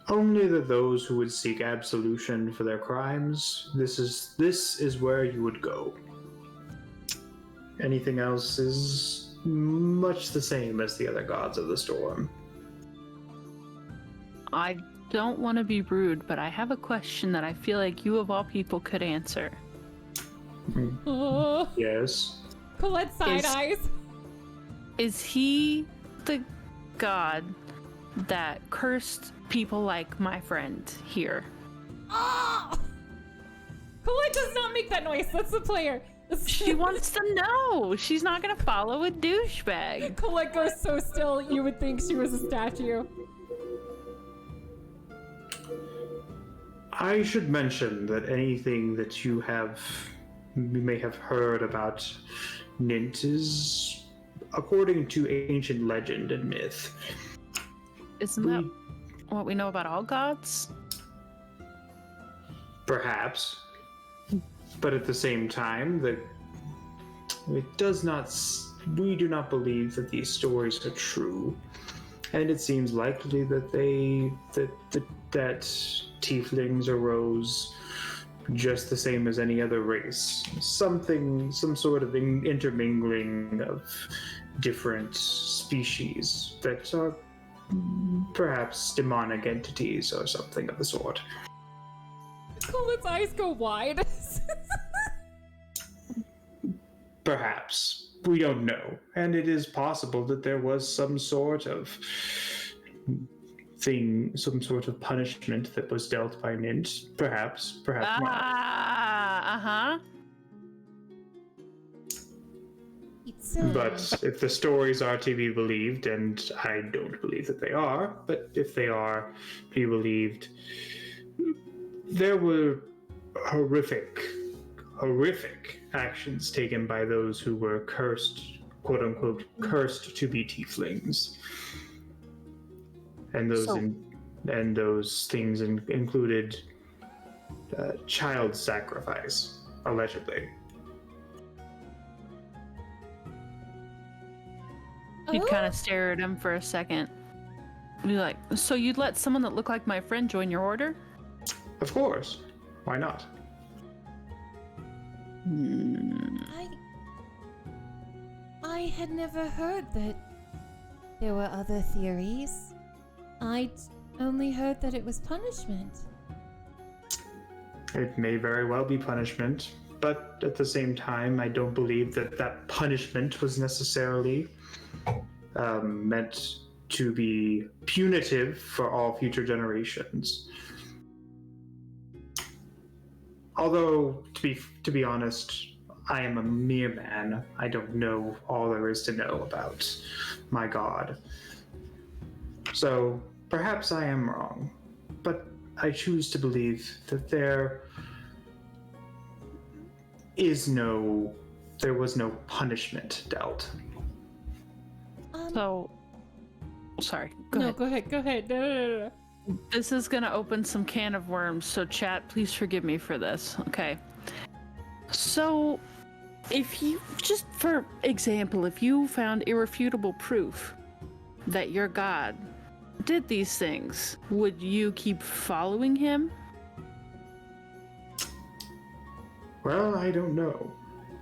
Only that those who would seek absolution for their crimes, this is where you would go. Anything else is much the same as the other gods of the storm. I don't want to be rude, but I have a question that I feel like you of all people could answer. Yes. Colette side eyes. Is he the god that cursed people like my friend here? Oh! Colette does not make that noise. That's the player. She wants to know. She's not gonna follow a douchebag. Colette goes so still, you would think she was a statue. I should mention that anything that you may have heard about Nint is according to ancient legend and myth. Isn't that what we know about all gods? Perhaps. But at the same time, we do not believe that these stories are true. And it seems likely that that tieflings arose just the same as any other race. Some sort of intermingling of different species that are perhaps demonic entities or something of the sort. Colette's eyes go wide. Perhaps. We don't know. And it is possible that there was some sort of punishment that was dealt by Nint. Perhaps not. Uh-huh. But if the stories are to be believed, and I don't believe that they are, but if they are to be believed, there were horrific actions taken by those who were cursed, quote unquote, cursed to be tieflings. And those things included child sacrifice, allegedly. He'd kind of stare at him for a second. Be like, so you'd let someone that looked like my friend join your order? Of course. Why not? I had never heard that there were other theories. I'd only heard that it was punishment. It may very well be punishment, but at the same time, I don't believe that punishment was necessarily meant to be punitive for all future generations. Although, to be honest, I am a mere man. I don't know all there is to know about my god. So, perhaps I am wrong, but I choose to believe that there was no punishment dealt. So, sorry. Go ahead. No. This is gonna open some can of worms, so chat, please forgive me for this, okay? So, if you, just for example, if you found irrefutable proof that your god did these things, would you keep following him? Well, I don't know,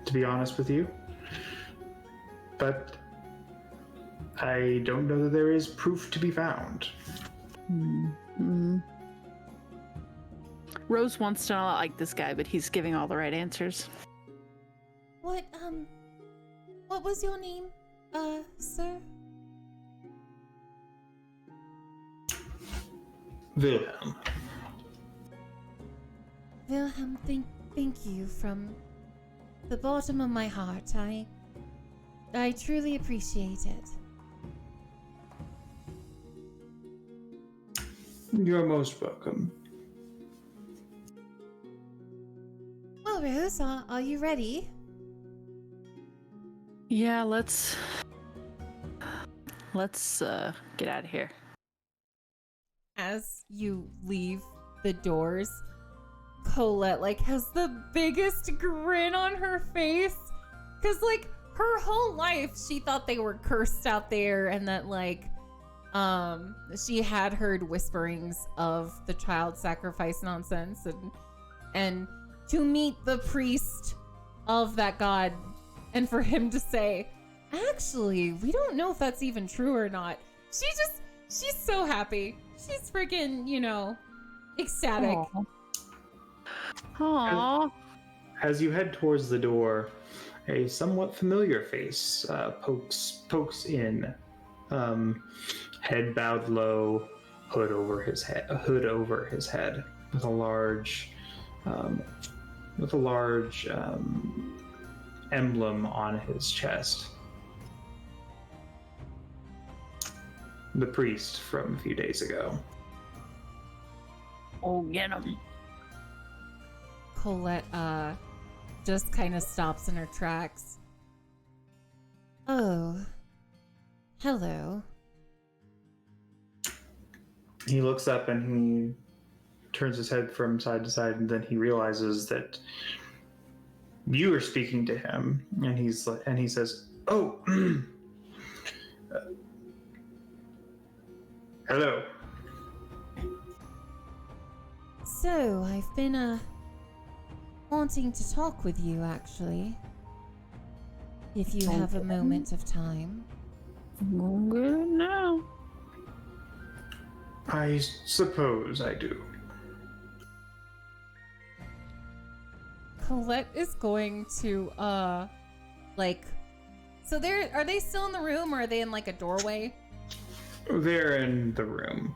to be honest with you. But I don't know that there is proof to be found. Rose wants to not like this guy, but he's giving all the right answers. What was your name, sir? Wilhelm. Wilhelm, thank you from the bottom of my heart. I truly appreciate it. You're most welcome. Well, Rose, are you ready? Yeah, let's get out of here. As you leave the doors, Colette has the biggest grin on her face, cause her whole life she thought they were cursed out there, and that she had heard whisperings of the child sacrifice nonsense, and to meet the priest of that god, and for him to say, actually, we don't know if that's even true or not. She's so happy. She's freaking, ecstatic. Aww. As you head towards the door, a somewhat familiar face pokes in. Head bowed low, hood over his head, with a large emblem on his chest. The priest from a few days ago. Oh, get him. Colette just kind of stops in her tracks. Oh, hello. He looks up and he turns his head from side to side, and then he realizes that you are speaking to him, and he says, "Oh, hello." So, I've been wanting to talk with you, actually. If you have a moment of time. Good now. I suppose I do. Colette is going to, so are they still in the room, or are they in a doorway? They're in the room.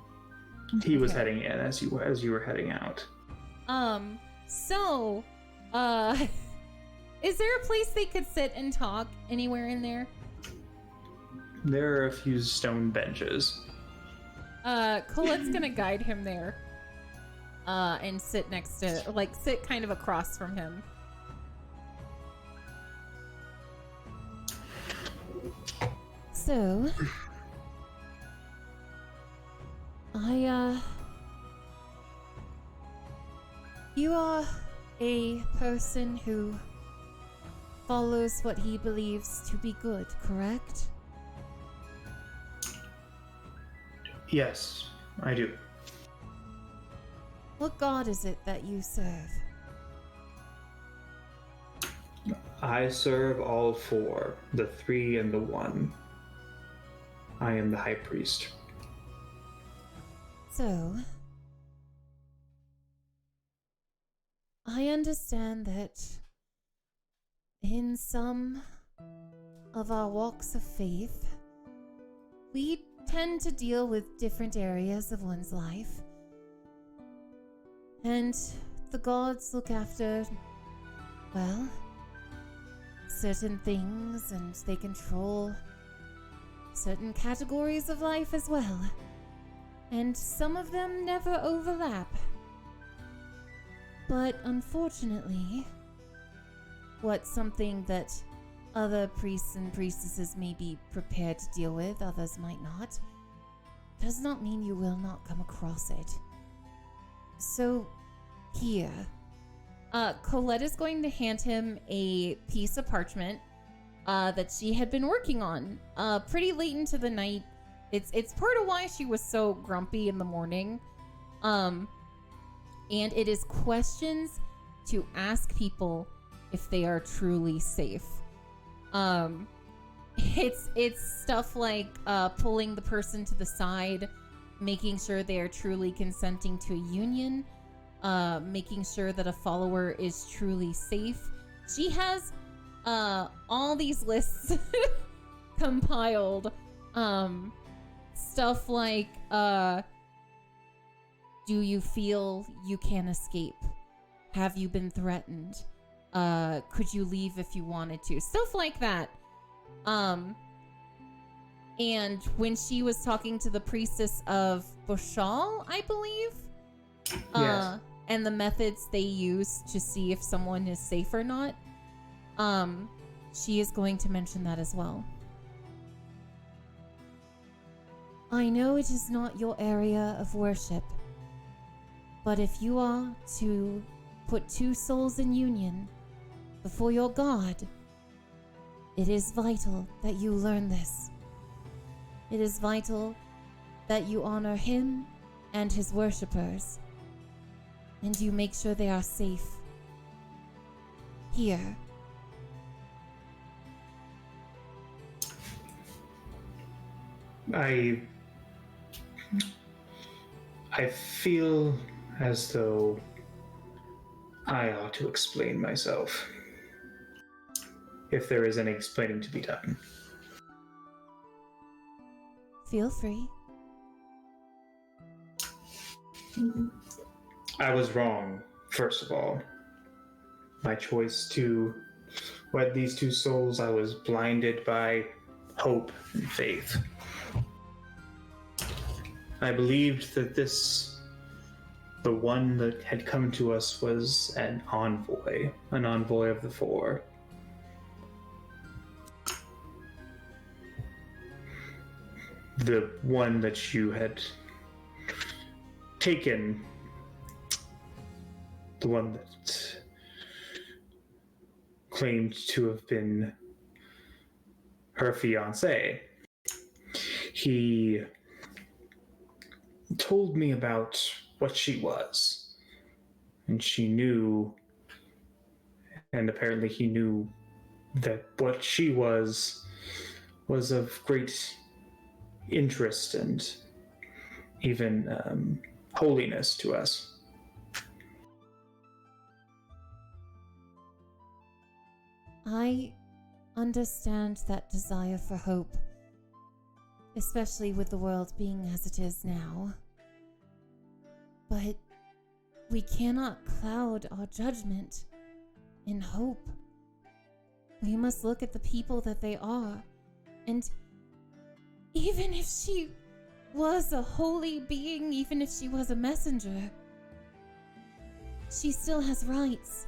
He was heading in as you were heading out. So Is there a place they could sit and talk anywhere in there? There are a few stone benches. Colette's gonna guide him there. And sit next to, like, sit kind of across from him. So, you are a person who follows what he believes to be good, correct? Yes, I do. What god is it that you serve? I serve all four, the three and the one. I am the high priest. So, I understand that in some of our walks of faith, we tend to deal with different areas of one's life. And the gods look after, well, certain things, and they control certain categories of life as well. And some of them never overlap. But unfortunately, what's something that other priests and priestesses may be prepared to deal with, others might not, does not mean you will not come across it. So, here, Colette is going to hand him a piece of parchment that she had been working on pretty late into the night. It's part of why she was so grumpy in the morning. And it is questions to ask people if they are truly safe. It's stuff like pulling the person to the side, making sure they are truly consenting to a union, making sure that a follower is truly safe. She has all these lists compiled. Stuff like, do you feel you can escape? Have you been threatened? Could you leave if you wanted to? Stuff like that. And when she was talking to the priestess of Boshal, I believe, Yes. and the methods they use to see if someone is safe or not, she is going to mention that as well. I know it is not your area of worship, but if you are to put two souls in union before your God, it is vital that you learn this. It is vital that you honor him and his worshippers, and you make sure they are safe here. I feel as though I ought to explain myself, if there is any explaining to be done. Feel free. I was wrong, first of all. My choice to wed these two souls, I was blinded by hope and faith. I believed that the one that had come to us was an envoy of the four. The one that you had taken, the one that claimed to have been her fiancé. He told me about what she was, and she knew, and apparently he knew that what she was of great interest and even holiness to us. I understand that desire for hope, especially with the world being as it is now. But we cannot cloud our judgment in hope. We must look at the people that they are. And even if she was a holy being, even if she was a messenger, she still has rights.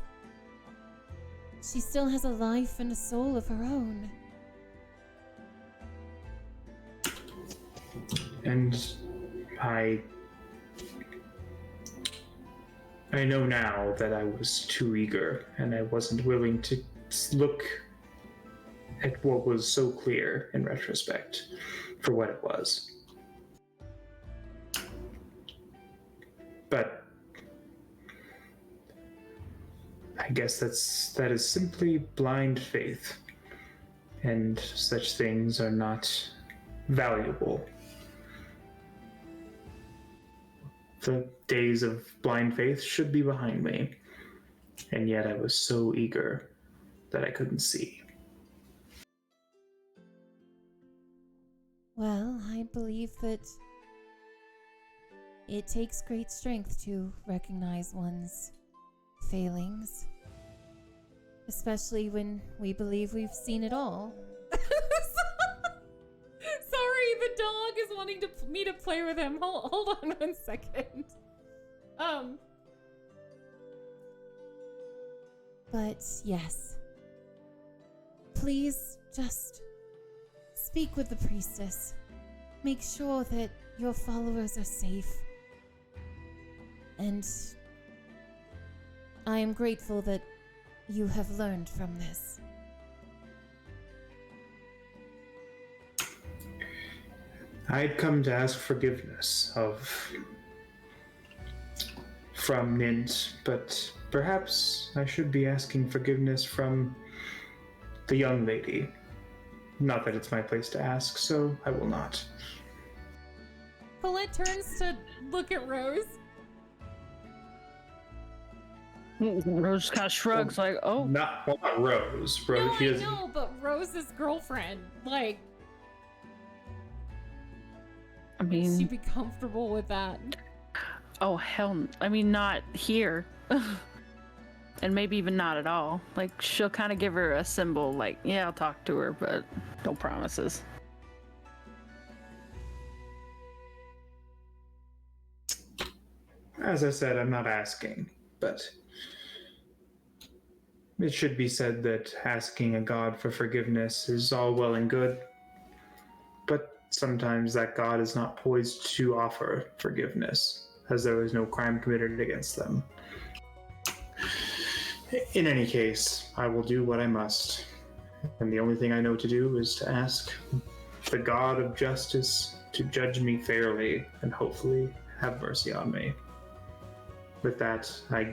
She still has a life and a soul of her own. And I know now that I was too eager and I wasn't willing to look at what was so clear in retrospect for what it was. But I guess that is simply blind faith, and such things are not valuable. The days of blind faith should be behind me, and yet I was so eager that I couldn't see. Well, I believe that it takes great strength to recognize one's failings, especially when we believe we've seen it all. Sorry, the dog is wanting me to play with him. Hold on 1 second. But yes, please just speak with the priestess. Make sure that your followers are safe. And I am grateful that you have learned from this. I'd come to ask forgiveness from Nint, but perhaps I should be asking forgiveness from the young lady. Not that it's my place to ask, so I will not. Colette turns to look at Rose. Rose kind of shrugs, like, oh. Not Rose. No, she I know, but Rose's girlfriend, like, I mean, she'd be comfortable with that. oh, hell, I mean, not here. And maybe even not at all. Like, she'll kind of give her a symbol, like, yeah, I'll talk to her, but no promises. As I said, I'm not asking, but it should be said that asking a god for forgiveness is all well and good, but sometimes that god is not poised to offer forgiveness, as there is no crime committed against them. In any case, I will do what I must, and the only thing I know to do is to ask the God of justice to judge me fairly and hopefully have mercy on me. With that, I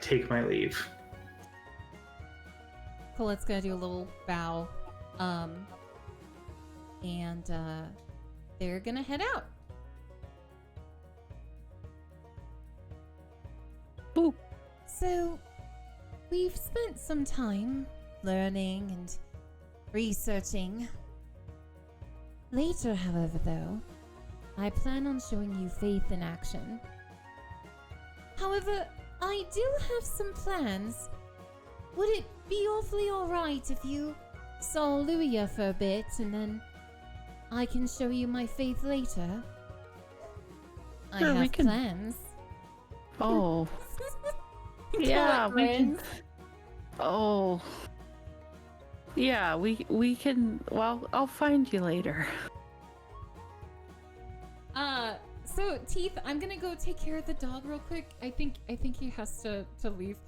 take my leave. Colette's gonna do a little bow, and they're gonna head out. Boo. So, we've spent some time learning and researching. Later, however, though, I plan on showing you faith in action. However, I do have some plans. Would it be awfully alright if you saw Luia for a bit and then I can show you my faith later? I Sure, we have can- plans. Oh. Yeah, Colette we can. grins. Oh. Yeah, we can. Well, I'll find you later. So Teeth, I'm gonna go take care of the dog real quick. I think he has to leave.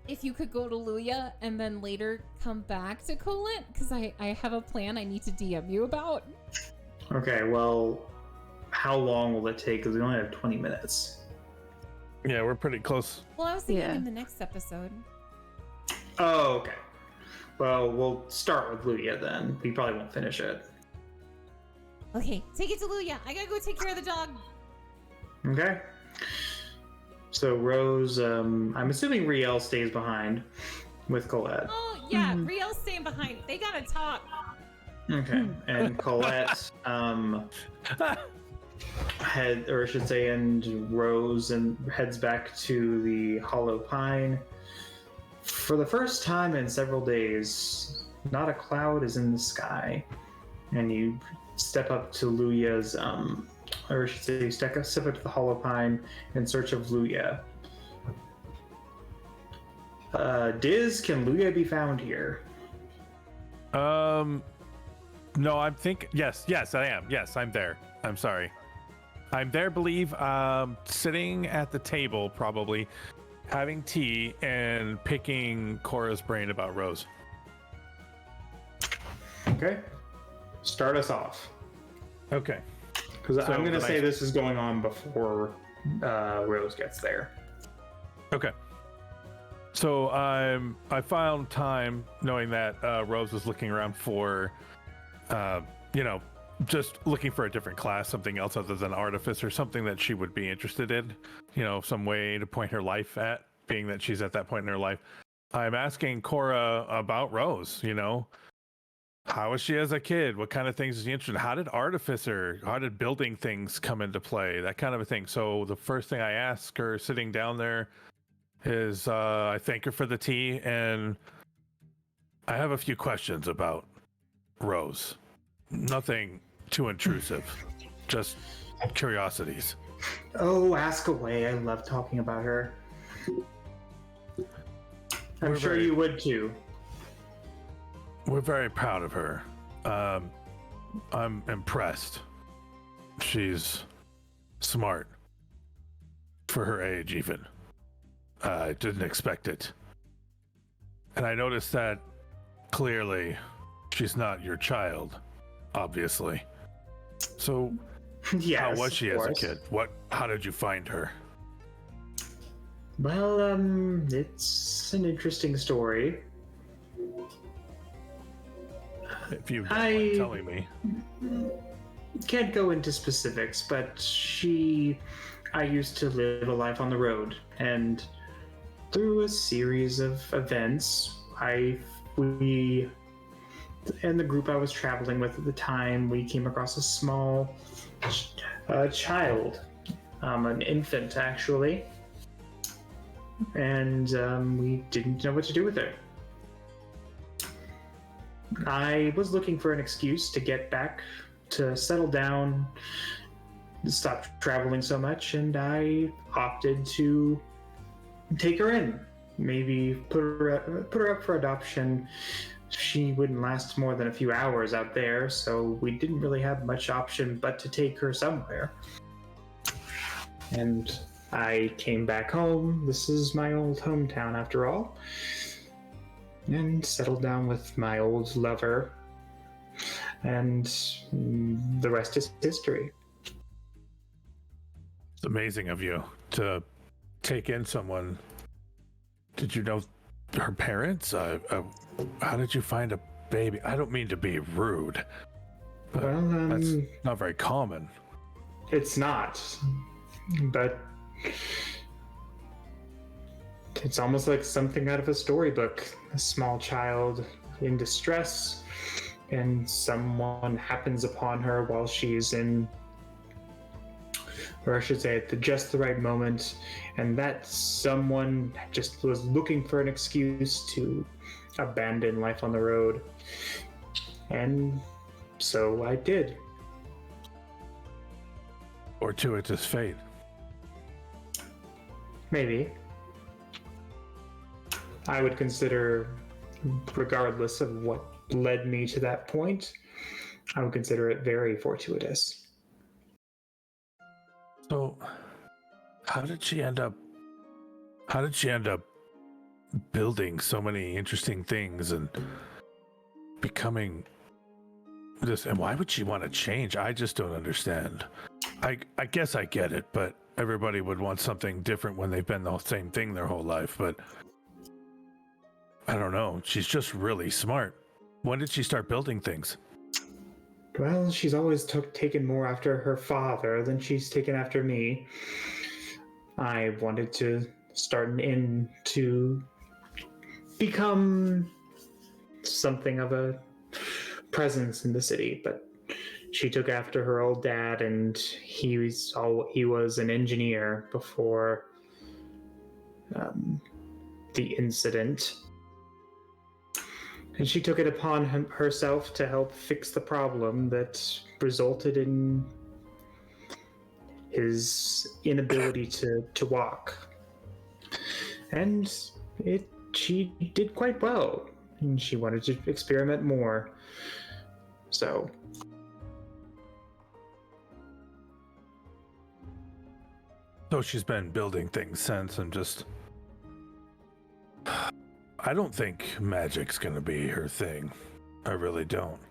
If you could go to Luia and then later come back to Colette, because I have a plan I need to DM you about. Okay, well, how long will it take? Because we only have 20 minutes. Yeah, we're pretty close. Well, I was thinking Yeah. in the next episode. Oh, okay. Well, we'll start with Luia then. We probably won't finish it. Okay, take it to Luia. I gotta go take care of the dog. Okay. So Rose, I'm assuming Riel stays behind with Colette. Oh yeah, Riel's staying behind. They gotta talk. Okay. And Colette, and Rose and heads back to the Hollow Pine. For the first time in several days, not a cloud is in the sky, and you step up to Luya's, step up to the Hollow Pine in search of Luya. Diz, can Luya be found here? No, yes, I am. Yes, I'm there. I'm sorry. I'm there, believe, sitting at the table, probably, having tea and picking Cora's brain about Rose. Okay. Start us off. Okay. Because I'm going to say this is going on before Rose gets there. Okay. So I found time knowing that Rose was looking around for, just looking for a different class, something else other than artificer, something that she would be interested in, some way to point her life at, being that she's at that point in her life. I'm asking Cora about Rose, how was she as a kid? What kind of things is she interested in? How did building things come into play? That kind of a thing. So the first thing I ask her sitting down there is I thank her for the tea, and I have a few questions about Rose. Nothing too intrusive, just curiosities. Oh, ask away. I love talking about her. I'm sure you would too. We're very proud of her. I'm impressed. She's smart for her age, even. I didn't expect it. And I noticed that clearly she's not your child, obviously. So, yes, how was she as a kid? How did you find her? Well, it's an interesting story. If you don't mind telling me. Can't go into specifics, but I used to live a life on the road, and through a series of events, we and the group I was traveling with at the time, we came across a small child, an infant actually, and we didn't know what to do with her. I was looking for an excuse to get back, to settle down, stop traveling so much, and I opted to take her in. Maybe put her up for adoption. She wouldn't last more than a few hours out there, so we didn't really have much option but to take her somewhere. And I came back home. This is my old hometown after all. And settled down with my old lover. And the rest is history. It's amazing of you to take in someone. Did you know her parents? How did you find a baby? I don't mean to be rude, but that's not very common. It's not, but it's almost like something out of a storybook. A small child in distress, and someone happens upon her while she's in, or I should say, at just the right moment, and that someone just was looking for an excuse to abandon life on the road, and so I did. Fortuitous fate. Maybe. I would consider, regardless of what led me to that point, I would consider it very fortuitous. So, how did she end up building so many interesting things and becoming this? And why would she want to change? I just don't understand. I guess I get it, but everybody would want something different when they've been the same thing their whole life. But I don't know. She's just really smart. When did she start building things? Well, she's always taken more after her father than she's taken after me. I wanted to start an inn to become something of a presence in the city, but she took after her old dad, and he was an engineer before the incident. And she took it upon herself to help fix the problem that resulted in his inability to walk. And she did quite well, and she wanted to experiment more. So she's been building things since, and just I don't think magic's gonna be her thing. I really don't.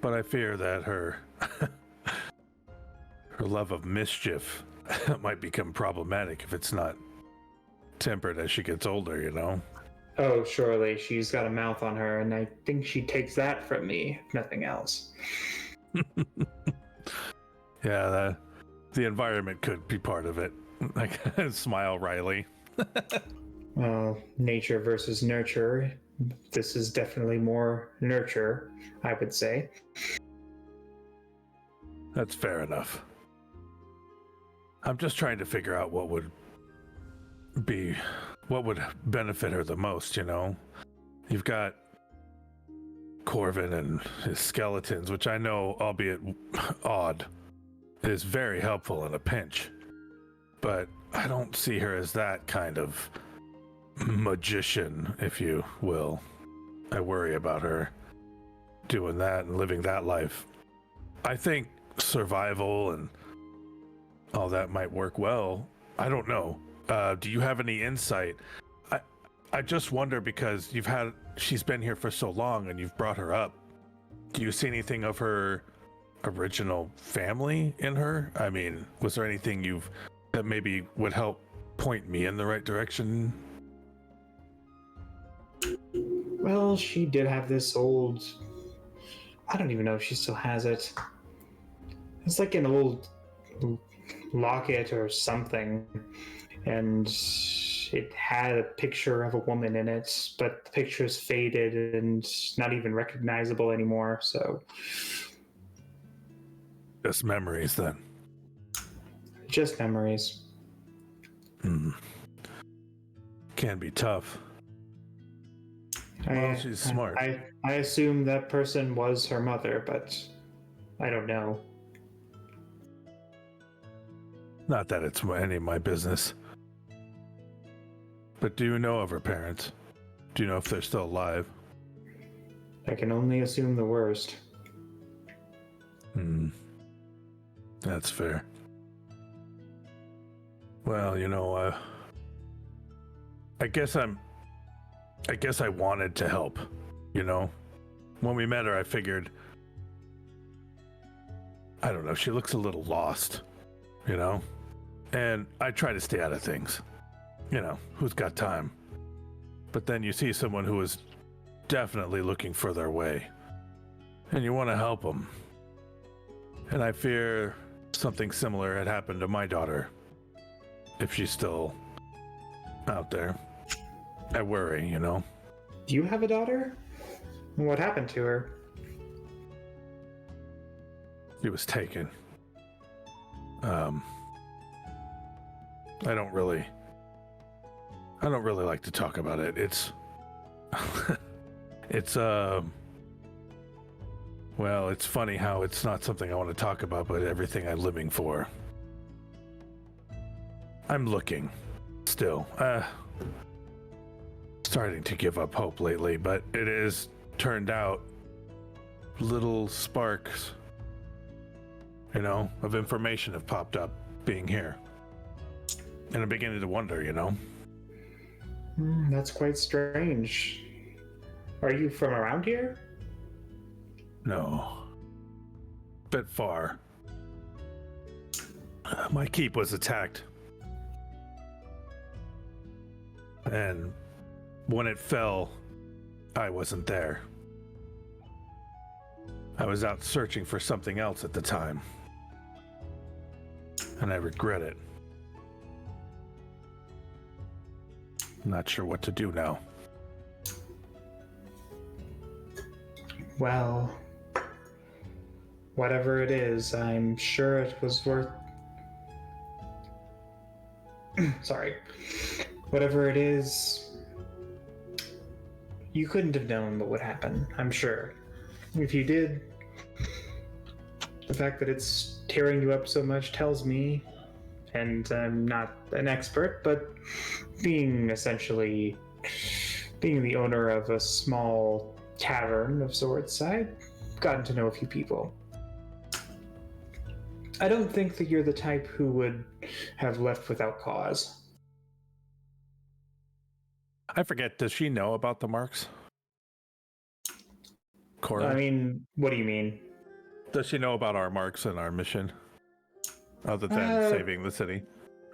But I fear that her her love of mischief might become problematic if it's not tempered as she gets older, you know? oh, surely she's got a mouth on her, and I think she takes that from me, if nothing else. Yeah, the environment could be part of it. Like, smile wryly. Well, nature versus nurture. This is definitely more nurture, I would say. That's fair enough. I'm just trying to figure out what would benefit her the most, you know? You've got Corvin and his skeletons, which I know, albeit odd, is very helpful in a pinch. But I don't see her as that kind of magician, if you will. I worry about her doing that and living that life. I think survival and all that might work well. I don't know. Do you have any insight? I just wonder, because she's been here for so long and you've brought her up. Do you see anything of her original family in her? I mean, was there anything that maybe would help point me in the right direction? Well, she did have this old... I don't even know if she still has it. It's like an old locket or something, and it had a picture of a woman in it, but the picture's faded and not even recognizable anymore, so... Just memories, then. Just memories. Can be tough. Well, she's smart. I assume that person was her mother, but I don't know. Not that it's any of my business. But do you know of her parents? Do you know if they're still alive? I can only assume the worst. That's fair. Well, you know, I guess I wanted to help, you know? When we met her, I figured, I don't know, she looks a little lost, you know? And I try to stay out of things. You know, who's got time? But then you see someone who is definitely looking for their way, and you want to help them. And I fear something similar had happened to my daughter, if she's still out there. I worry, you know. Do you have a daughter? What happened to her? She was taken. I don't really like to talk about it. It's well, it's funny how it's not something I want to talk about, but everything I'm living for. I'm looking still. Starting to give up hope lately, but it is turned out little sparks, you know, of information have popped up being here. And I'm beginning to wonder, you know. That's quite strange. Are you from around here? No. Bit far. My keep was attacked. And when it fell, I wasn't there. I was out searching for something else at the time. And I regret it. I'm not sure what to do now. whatever it is, I'm sure it was worth. Sorry. Whatever it is, you couldn't have known what would happen, I'm sure. If you did, the fact that it's tearing you up so much tells me, and I'm not an expert, but being the owner of a small tavern of sorts, I've gotten to know a few people. I don't think that you're the type who would have left without cause. I forget, does she know about the marks? Cora? I mean, what do you mean? Does she know about our marks and our mission? Other than saving the city?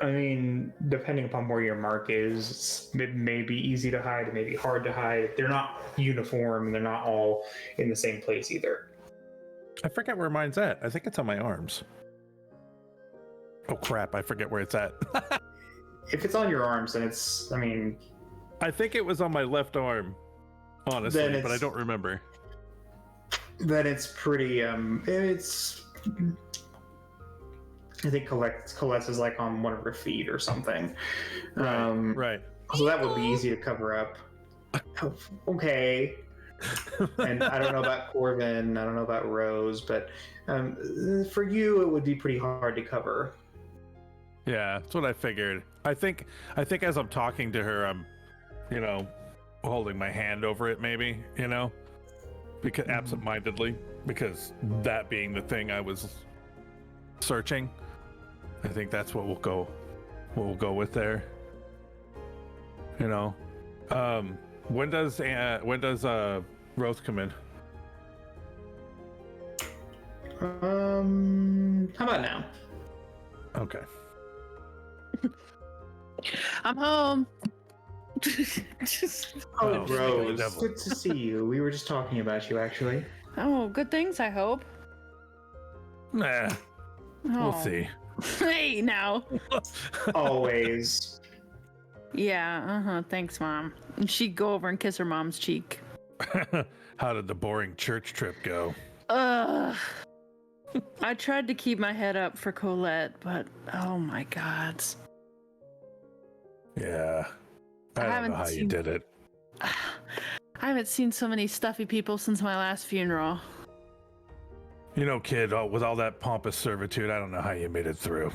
I mean, depending upon where your mark is, it may be easy to hide, it may be hard to hide. They're not uniform, and they're not all in the same place either. I forget where mine's at. I think it's on my arms. Oh crap, I forget where it's at. If it's on your arms, then it's, I mean... I think it was on my left arm, honestly, but I don't remember. Then it's pretty, it's... I think Colette's is like on one of her feet or something. Right. So that would be easy to cover up. Okay. And I don't know about Corvin, I don't know about Rose, but for you, it would be pretty hard to cover. Yeah, that's what I figured. I think as I'm talking to her, I'm, holding my hand over it, maybe, because absentmindedly, because that being the thing I was searching. I think that's what we'll go with there. When does Rose come in? How about now? Okay. I'm home. Rose, good to see you. We were just talking about you, actually. Oh, good things, I hope. Nah, we'll see. Hey, now. Always. Yeah, thanks, Mom. And she'd go over and kiss her mom's cheek. How did the boring church trip go? I tried to keep my head up for Colette, but oh my God. Yeah. I don't know how you did it. I haven't seen so many stuffy people since my last funeral. Kid, with all that pompous servitude, I don't know how you made it through.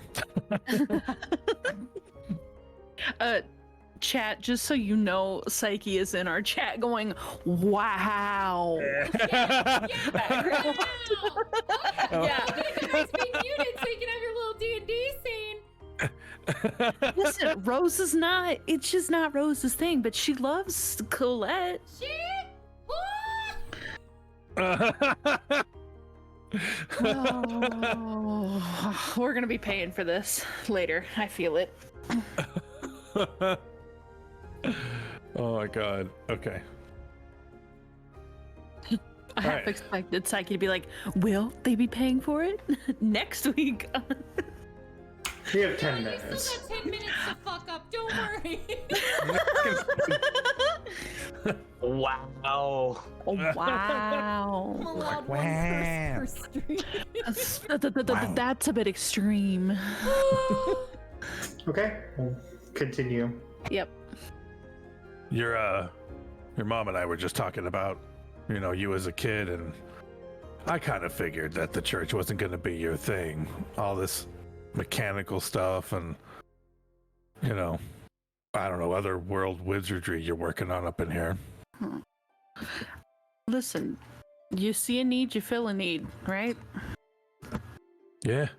Chat, just so you know, Psyche is in our chat going, wow. Yeah. It's being muted so you can have your little D&D scene. Listen, Rose is not, it's just not Rose's thing, but she loves Colette. Oh, we're gonna be paying for this later. I feel it. Oh my God. Okay. I half expected Psyche to be like, will they be paying for it next week? We have 10 We minutes. still got 10 minutes to fuck up. Don't worry. Wow. Oh, wow. I'm allowed one per stream. That's a bit extreme. Okay, we'll continue. Yep. Your mom and I were just talking about, you as a kid, and I kind of figured that the church wasn't going to be your thing. All this mechanical stuff and, I don't know, other world wizardry you're working on up in here. Listen, you see a need, you fill a need, right? Yeah,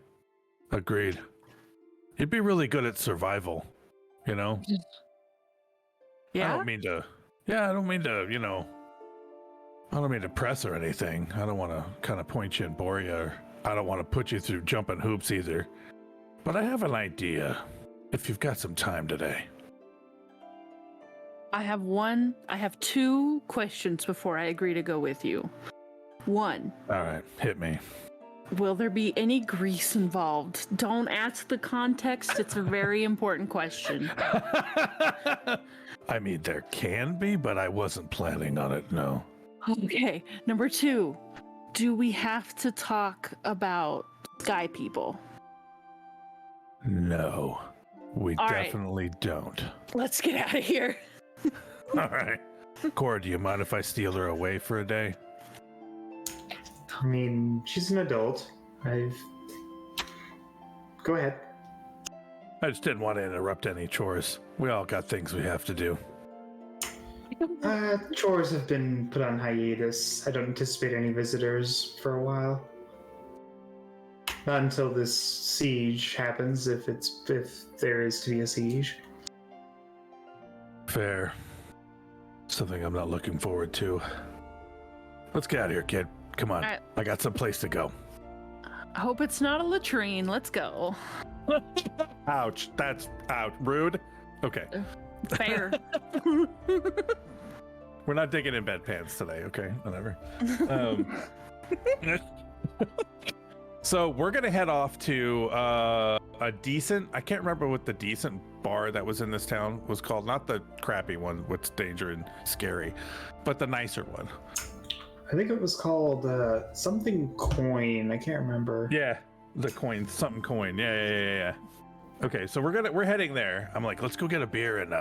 agreed. You'd be really good at survival, Yeah. I don't mean to, I don't mean to press or anything. I don't want to kind of point you and bore you, or I don't want to put you through jumping hoops either. But I have an idea, if you've got some time today. I have two questions before I agree to go with you. One, All right, hit me. will there be any grease involved? Don't ask the context. It's a very important question. I mean, there can be, but I wasn't planning on it, no. Okay. Number two, do we have to talk about sky people? No, we All right. definitely don't. Let's get out of here. All right. Cora, do you mind if I steal her away for a day? I mean, she's an adult. Go ahead. I just didn't want to interrupt any chores. We all got things we have to do. Chores have been put on hiatus. I don't anticipate any visitors for a while. Not until this siege happens, if there is to be a siege. Fair. Something I'm not looking forward to. Let's get out of here, kid. Come on. Right. I got some place to go. I hope it's not a latrine. Let's go. Ouch. That's out. Rude. Okay. Fair. We're not digging in bedpans today, okay? Whatever. So we're gonna head off to a decent, I can't remember what the decent bar that was in this town was called. Not the crappy one with danger and scary, but the nicer one. I think it was called something coin. I can't remember. Yeah, the coin, something coin. Yeah. Okay, so we're heading there. I'm like, let's go get a beer and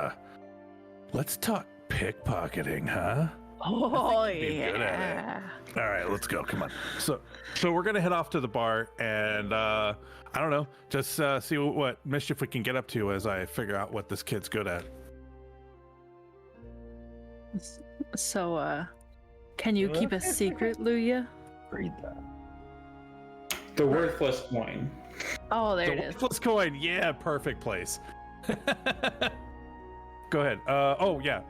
let's talk pickpocketing, huh? Oh Be good at it. All right, let's go. Come on. So we're gonna head off to the bar and I don't know, just see what mischief we can get up to as I figure out what this kid's good at. So, can you keep a secret, Luya? Read that. The worthless coin. Oh, there The it is. worthless coin. Yeah, perfect place. Go ahead. Oh yeah.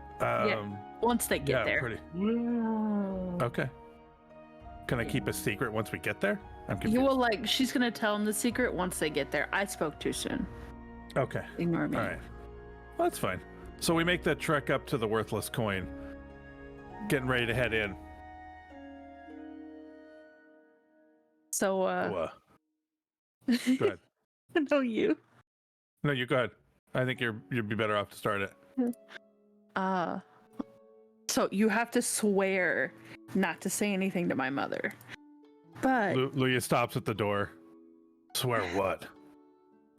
Once they get there. Pretty. Okay. Can I keep a secret once we get there? I'm confused. You will she's gonna tell them the secret once they get there. I spoke too soon. Okay. Ignore me. All right. Well, that's fine. So we make the trek up to the worthless coin. Getting ready to head in. So, Go ahead. no, you. No, you go ahead. I think you'd be better off to start it. So you have to swear not to say anything to my mother. But Luya stops at the door. Swear what?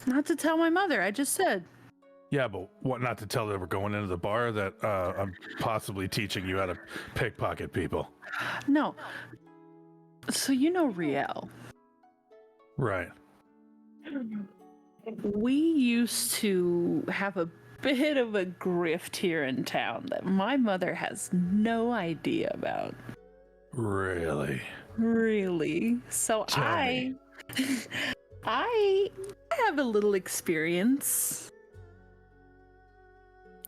not to tell my mother. I just said. Yeah, but what not to tell that we're going into the bar that I'm possibly teaching you how to pickpocket people. No. So you know Riel. Right. We used to have a bit of a grift here in town that my mother has no idea about. Really? Really? So Tell me. I have a little experience.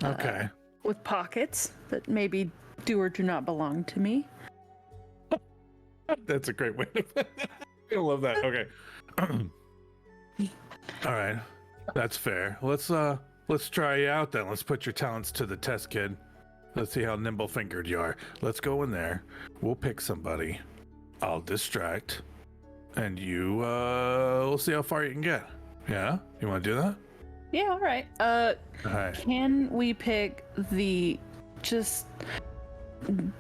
Okay. With pockets that maybe do or do not belong to me. That's a great way to I love that. Okay. All right. That's fair. Let's try you out then. Let's put your talents to the test, kid. Let's see how nimble fingered you are. Let's go in there. We'll pick somebody. I'll distract. And we'll see how far you can get. Yeah? You want to do that? Yeah, all right. All right. Can we pick the just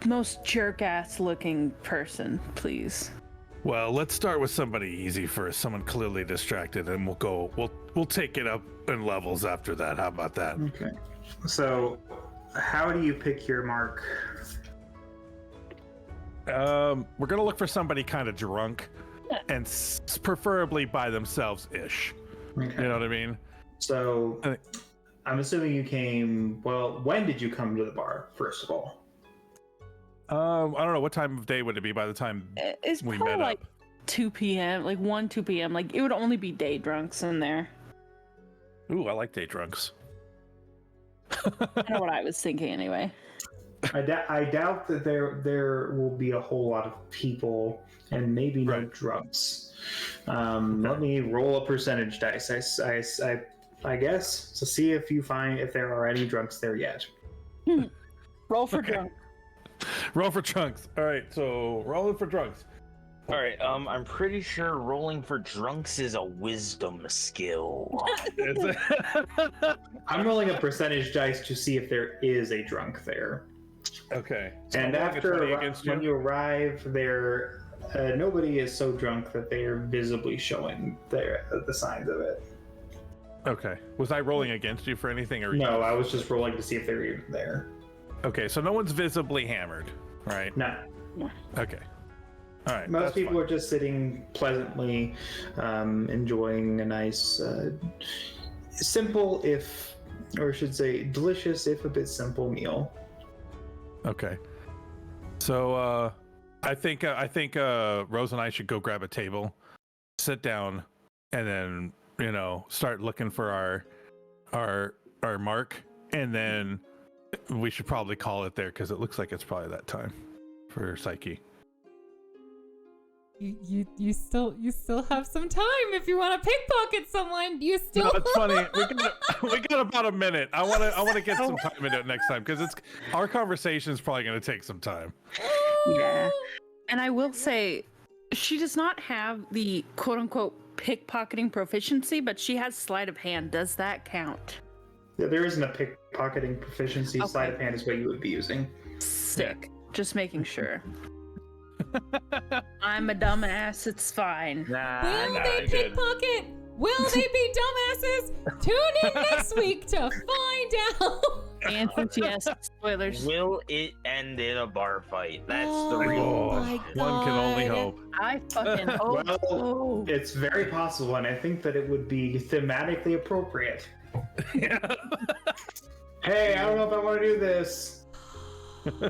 most jerk-ass looking person, please? Well, let's start with somebody easy first. Someone clearly distracted, and we'll take it up in levels after that. How about that? Okay. So, how do you pick your mark? We're gonna look for somebody kind of drunk, and preferably by themselves ish. Okay. You know what I mean? So, I'm assuming you came. Well, when did you come to the bar? First of all. I don't know what time of day would it be by the time It's we probably met like up. 2 p.m., like 2 p.m. Like it would only be day drunks in there. Ooh, I like day drunks. I know what I was thinking anyway. I doubt that there will be a whole lot of people, and maybe no Right. drunks. Let me roll a percentage dice. I guess to see if there are any drunks there yet. Roll for Okay. drunk. Roll for drunks. All right, so rolling for drunks. All right, I'm pretty sure rolling for drunks is a wisdom skill. I'm rolling a percentage dice to see if there is a drunk there. Okay. So And I'm rolling a 20 after against when you. you arrive there, nobody is so drunk that they are visibly showing the signs of it. Okay. Was I rolling against you for anything, or No, I was just rolling to see if they were even there. Okay, so no one's visibly hammered, right? No. Okay. All right. Most people are just sitting pleasantly, enjoying a nice, simple or I should say delicious, if a bit simple meal. Okay. So I think Rose and I should go grab a table, sit down, and then start looking for our mark, and then we should probably call it there because it looks like it's probably that time for Psyche. You still have some time if you want to pickpocket someone. You still. No, it's funny. We got about a minute. I want to get some time into it next time because our conversation is probably going to take some time. Yeah. And I will say, she does not have the quote unquote pickpocketing proficiency, but she has sleight of hand. Does that count? Yeah, there isn't a pickpocketing proficiency. Okay. Sleight of hand is what you would be using. Sick. Just making sure. I'm a dumbass. It's fine. Will they pickpocket? Will they be dumbasses? Tune in next week to find out. Answers yes. Spoilers. Will it end in a bar fight? That's the Oh real my question. One can only God. hope. I fucking hope Well, so. it's very possible, and I think that it would be thematically appropriate. Yeah. Hey, I don't know if I want to do this. Tune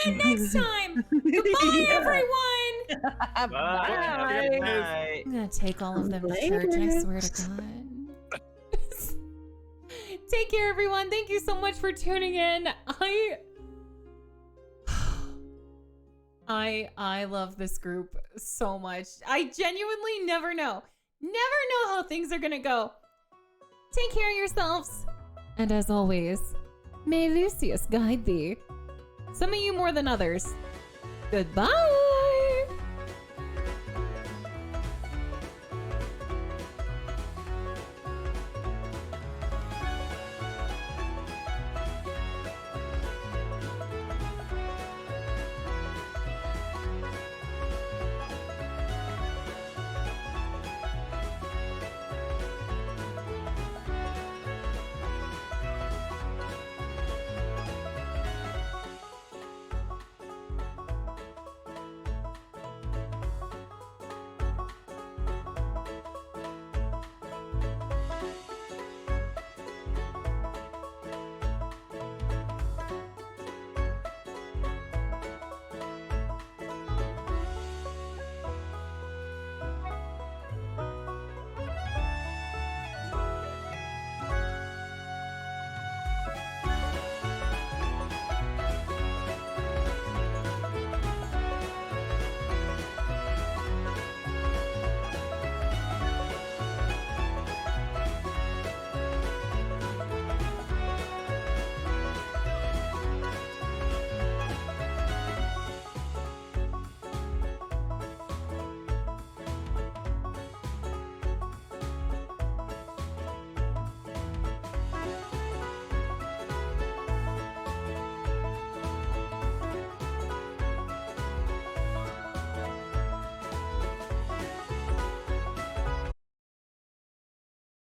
in next time. Goodbye, everyone. Bye. Good night. I'm gonna take all of them to church. I swear to God. Take care, everyone. Thank you so much for tuning in. I love this group so much. I genuinely never know how things are gonna go. Take care of yourselves. And as always, may Lucius guide thee. Some of you more than others. Goodbye.